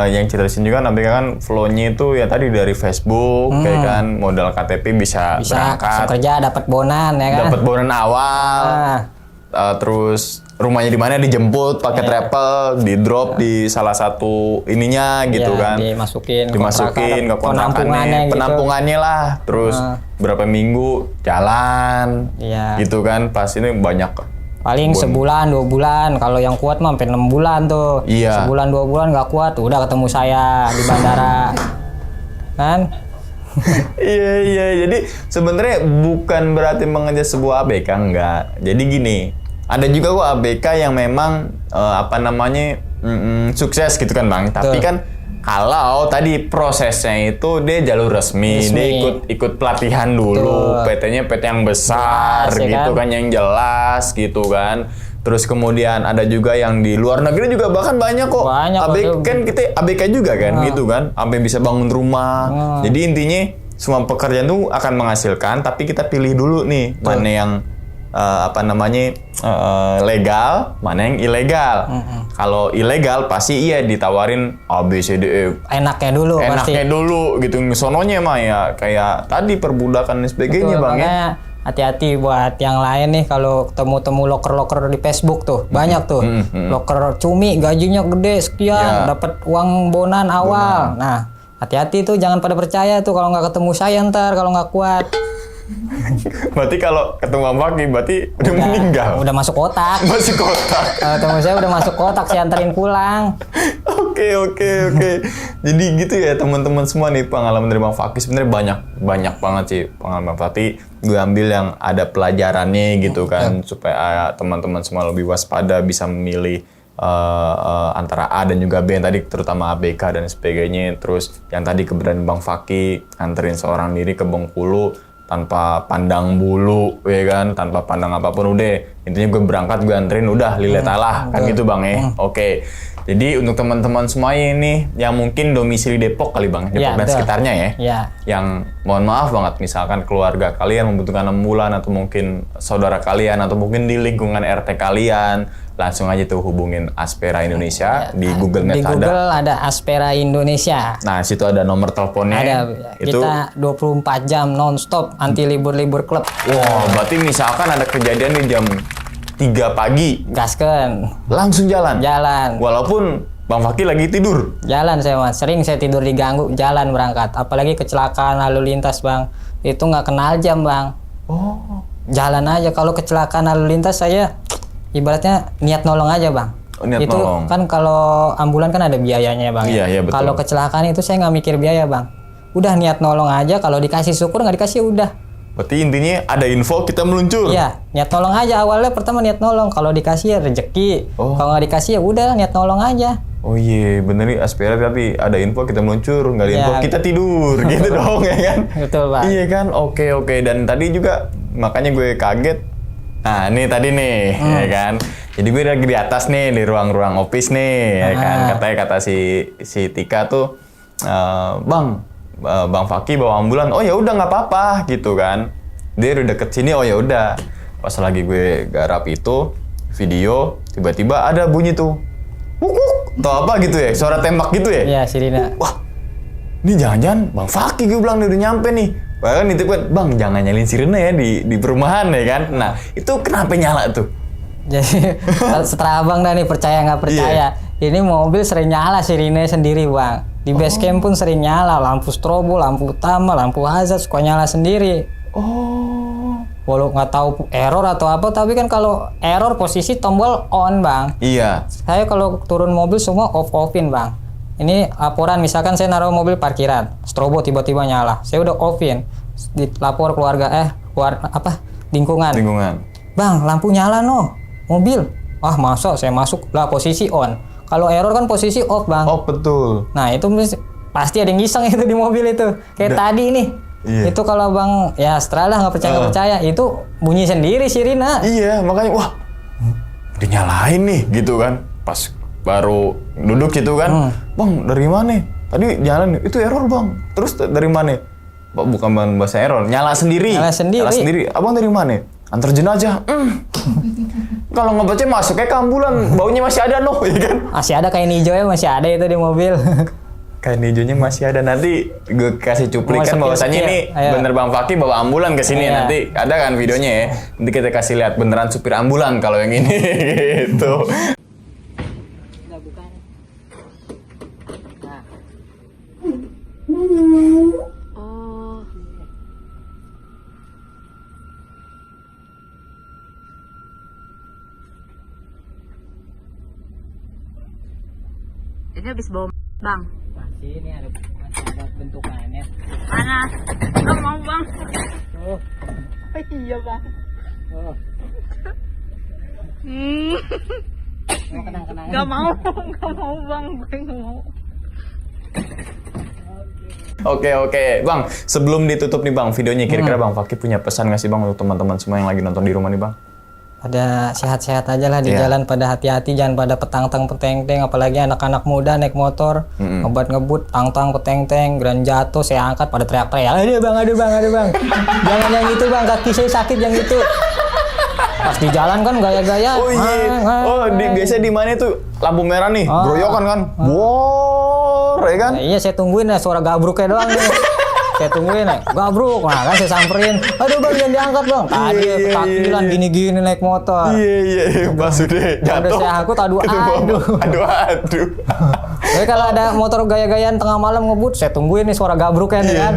yang cerita di sini juga ABK kan flow-nya itu ya tadi dari Facebook, kayak kan modal KTP bisa Bisa berangkat, kerja dapat bonan ya kan. dapat bonan awal. Nah. Terus rumahnya di mana dijemput pakai travel, di drop di salah satu ininya gitu Iya, kan. dimasukin ke penampungannya kontrakannya, gitu. penampungannya lah. Terus berapa minggu jalan. Iya. Gitu kan. Pas ini banyak Paling sebulan 2 bulan, kalau yang kuat mah sampai 6 bulan tuh. Iya. Sebulan 2 bulan nggak kuat, udah ketemu saya di bandara. Kan? Iya. Jadi sebenarnya bukan berarti mengejar sebuah ABK, enggak. Jadi gini, ada juga kok ABK yang memang sukses gitu kan Bang. Tapi Betul. kan kalau tadi prosesnya itu dia jalur resmi. Dia ikut pelatihan dulu, Betul. PT-nya PT yang besar Jelas, ya gitu kan? kan, yang jelas gitu kan. Terus kemudian ada juga yang di luar negeri juga bahkan banyak kok. Banyak, Kan kita ABK juga kan gitu kan, sampai bisa bangun rumah. Jadi intinya semua pekerjaan tuh akan menghasilkan, tapi kita pilih dulu nih mana yang legal, mana yang ilegal. Kalau ilegal pasti iya ditawarin A B C D E. Enaknya dulu pasti. Enaknya dulu gitu. Sononya mah ya kayak tadi perbudakan dan sebagainya Betul, Bang ya. makanya hati-hati buat yang lain nih kalau temu-temu loker-loker di Facebook tuh. Banyak tuh. Loker cumi gajinya gede sekian, Ya. dapat uang bonan awal. Nah, hati-hati tuh jangan pada percaya tuh kalau nggak ketemu saya ntar kalau nggak kuat. Berarti kalau ketemu Bang Fakih berarti udah meninggal. Udah masuk kotak. Masih kotak. Kalau ketemu saya udah masuk kotak, saya anterin pulang. Oke. Jadi gitu ya teman-teman semua nih, pengalaman dari Bang Fakih sebenarnya banyak banget sih pengalaman. Tapi gue ambil yang ada pelajarannya gitu kan, supaya teman-teman semua lebih waspada, bisa memilih antara A dan juga B yang tadi, terutama ABK dan sebagainya. Terus yang tadi keberanian Bang Fakih anterin seorang diri ke Bengkulu tanpa pandang bulu, ya kan, tanpa pandang apapun, udah intinya gue berangkat, gue anterin, udah lilet alah kan gitu Bang ya. Oke. Jadi untuk teman-teman semuanya ini yang mungkin domisili Depok kali Bang, Depok Ya, dan betul. sekitarnya ya. Ya. Yang mohon maaf banget, misalkan keluarga kalian membutuhkan ambulan, atau mungkin saudara kalian, atau mungkin di lingkungan RT kalian, langsung aja tuh hubungin Aspera Indonesia di Google Maps. Di Google ada Aspera Indonesia. Nah, situ ada nomor teleponnya. Ada. Itu Kita 24 jam non-stop anti libur-libur klub. wah, berarti misalkan ada kejadian di jam 3 pagi, Gasken. langsung jalan. Jalan. Walaupun Bang Fakih lagi tidur. Jalan saya Mas. Sering saya tidur diganggu, jalan berangkat. Apalagi kecelakaan lalu lintas Bang. Itu nggak kenal jam Bang. Oh. Jalan aja. Kalau kecelakaan lalu lintas saya ibaratnya niat nolong aja Bang. Niat itu nolong. kan kalau ambulan kan ada biayanya Bang. Iya, betul. Kalau kecelakaan itu saya nggak mikir biaya Bang. Udah niat nolong aja. Kalau dikasih syukur, nggak dikasih udah. Berarti intinya ada info kita meluncur. Iya, niat nolong aja. Awalnya pertama niat nolong. Kalau dikasih ya rezeki. Oh. Kalau nggak dikasih ya udah niat nolong aja. Oh iya, bener nih Aspera, tapi ada info kita meluncur, nggak ada Iya. info kita tidur, gitu dong ya kan? Betul Bang. Iya kan, oke. Dan tadi juga makanya gue kaget. Nah, ini tadi nih, ya kan. Jadi gue lagi di atas nih, di ruang-ruang office nih, ya kan. Kata si Tika tuh, Bang Fakih bawa ambulan. Oh ya udah nggak apa-apa gitu kan. Dia udah deket sini, oh ya udah. Pas lagi gue garap itu video, tiba-tiba ada bunyi tuh. Wuk, atau apa gitu ya, suara tembak gitu ya. Iya, Sirina. Wah, ini jangan-jangan Bang Fakih, gue bilang dia udah nyampe nih. Bahkan nitip kan, Bang jangan nyalin sirene ya di perumahan ya kan. Nah, itu kenapa nyala tuh? Jadi setelah abang dah nih percaya nggak percaya, ini mobil sering nyala sirine sendiri Bang. Di base camp pun sering nyala, lampu strobo, lampu utama, lampu hazard suka nyala sendiri. Oh. Walau nggak tahu error atau apa, tapi kan kalau error posisi tombol on Bang. Iya. Saya kalau turun mobil semua off-offin Bang. Ini laporan, misalkan saya naruh mobil parkiran, strobo tiba-tiba nyala, saya udah offin, dilapor keluarga lingkungan. Bang, lampu nyala no, mobil. Ah masa saya masuk lah posisi on. Kalau error kan posisi off Bang. Oh betul. Nah itu pasti ada yang iseng itu di mobil itu. Kayak tadi nih. Iya. Itu kalau Bang ya setelah nggak percaya itu bunyi sendiri sirina. Iya, makanya wah dinyalain nih gitu kan. Pas baru duduk gitu kan. Bang, dari mana? Tadi jalan itu error, Bang. Terus dari mana? Bukan bahasa error, nyala sendiri. Nyala sendiri. Abang dari mana? Antar jenazah. Kalau nggak baca masuk kayak ke ambulan, baunya masih ada noh, ya kan? Masih ada kain hijaunya, masih ada itu di mobil. Kain hijaunya masih ada. Nanti gue kasih cuplikan bahwasannya ini bener Bang Fakih bawa ambulan ke sini. Nanti ada kan videonya ya. Nanti kita kasih lihat beneran supir ambulan kalau yang ini gitu. Oh. Ini habis bawa bang. Masih ini masih ada bentukannya. Mana? Oh, mau bang. Tuh. Iya bang. Oh. Mau kenang-kenang Gak mau bang, gue gak mau. Oke, Bang. Sebelum ditutup nih Bang videonya, kira-kira Bang Fakih punya pesan nggak sih Bang untuk teman-teman semua yang lagi nonton di rumah nih Bang? Pada sehat-sehat aja lah di Iya. jalan, pada hati-hati, jangan pada petang-tang peteng-teng, apalagi anak-anak muda naik motor, ngebut-ngebut, tang-tang peteng-teng, gran jatuh, saya angkat pada teriak-teriak, ada bang, jangan yang itu bang, kaki saya sakit yang itu. Pas di jalan kan gaya-gaya, Oh iya. Biasanya di mana tuh lampu merah nih, groyokan kan? Wor, ya kan? Nah, iya saya tungguin ya suara gabruknya doang nih. Saya tungguin ya, gabruk, nah kan saya samperin, aduh bang jangan diangkat bang. Tadi ketakilan gini-gini naik motor. Iya, pas udah jatuh. Udah saya angkut, aduh. Aduh. Jadi kalau ada motor gaya-gayaan tengah malam ngebut, saya tungguin nih suara gabruknya nih kan.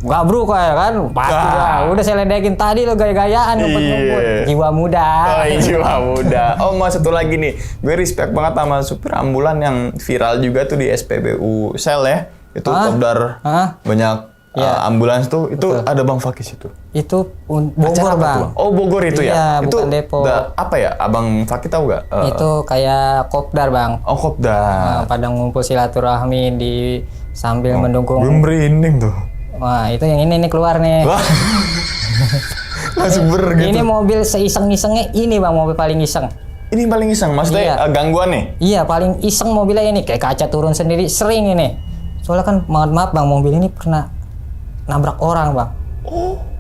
Gabruk kayak kan, pasti lah. Udah saya ledekin tadi lo gaya-gayaan ngebut-ngebut. Jiwa muda. Oh iya, jiwa muda. Oh mau satu lagi nih, gue respect banget sama supir ambulan yang viral juga tuh di SPBU Sel ya. Itu kopdar banyak ambulans tuh, itu ada Bang Fakih situ. Itu Bogor Acara apa bang. tuh, Bang? Oh Bogor itu ya? Iya, Itu bukan Depok. apa ya? Abang Fakih tahu nggak? Itu kayak kopdar bang. Oh kopdar. Pada ngumpul silaturahmi di sambil mendukung. Gue merinding tuh. Wah itu yang ini nih keluar nih. Wah. Langsung gitu. Ini mobil seiseng-isengnya ini bang, mobil paling iseng. Ini paling iseng, maksudnya Iya. gangguan nih? Iya paling iseng mobilnya ini, kayak kaca turun sendiri sering ini. Soalnya kan maaf bang, mobil ini pernah nabrak orang bang.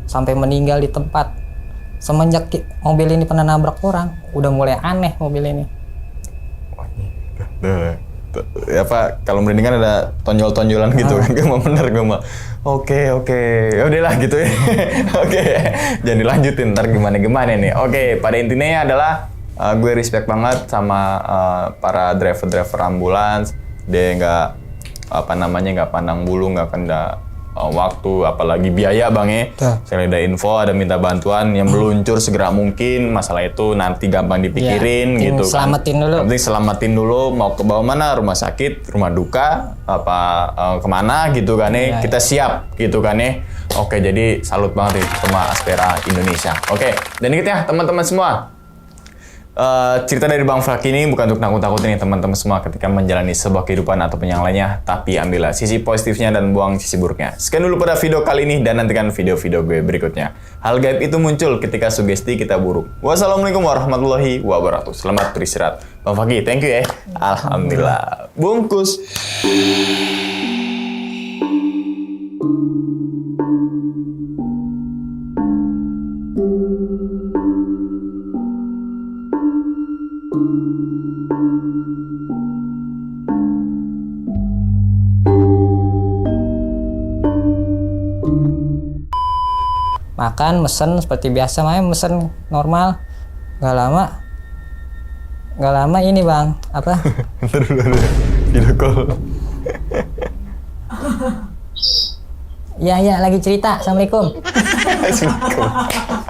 Sampai meninggal di tempat. Semenjak mobil ini pernah nabrak orang, udah mulai aneh mobil ini. Ya Pak, kalau merinding kan ada tonjol-tonjolan gitu kan, gue mau bener gue mau. Oke, ya udahlah gitu ya. Oke, jangan dilanjutin ntar gimana nih. Oke, pada intinya adalah gue respect banget sama para driver ambulans. Dia nggak pandang bulu, nggak kena waktu, apalagi biaya bang ya. Saya ada info, ada minta bantuan yang meluncur segera mungkin. Masalah itu nanti gampang dipikirin gitu kan. Selamatin dulu. Penting selamatin dulu, mau ke bawah mana, rumah sakit, rumah duka, kemana gitu kan ya. Kita siap gitu kan ya. Oke, jadi salut banget nih sama Aspera Indonesia. Oke, dan ingat ya teman-teman semua. Cerita dari Bang Fakih ini bukan untuk nakut-nakutin nih teman-teman semua ketika menjalani sebuah kehidupan ataupun yang lainnya, tapi ambillah sisi positifnya dan buang sisi buruknya. Sekian dulu pada video kali ini dan nantikan video-video gue berikutnya. Hal gaib itu muncul ketika sugesti kita buruk. Wassalamualaikum warahmatullahi wabarakatuh. Selamat beristirahat. Bang Fakih, thank you ya. Alhamdulillah. Bungkus. Makan, mesen seperti biasa, mesen normal. Nggak lama ini bang, apa? Ntar dulu ada video call. Ya lagi cerita. Assalamualaikum. Assalamualaikum.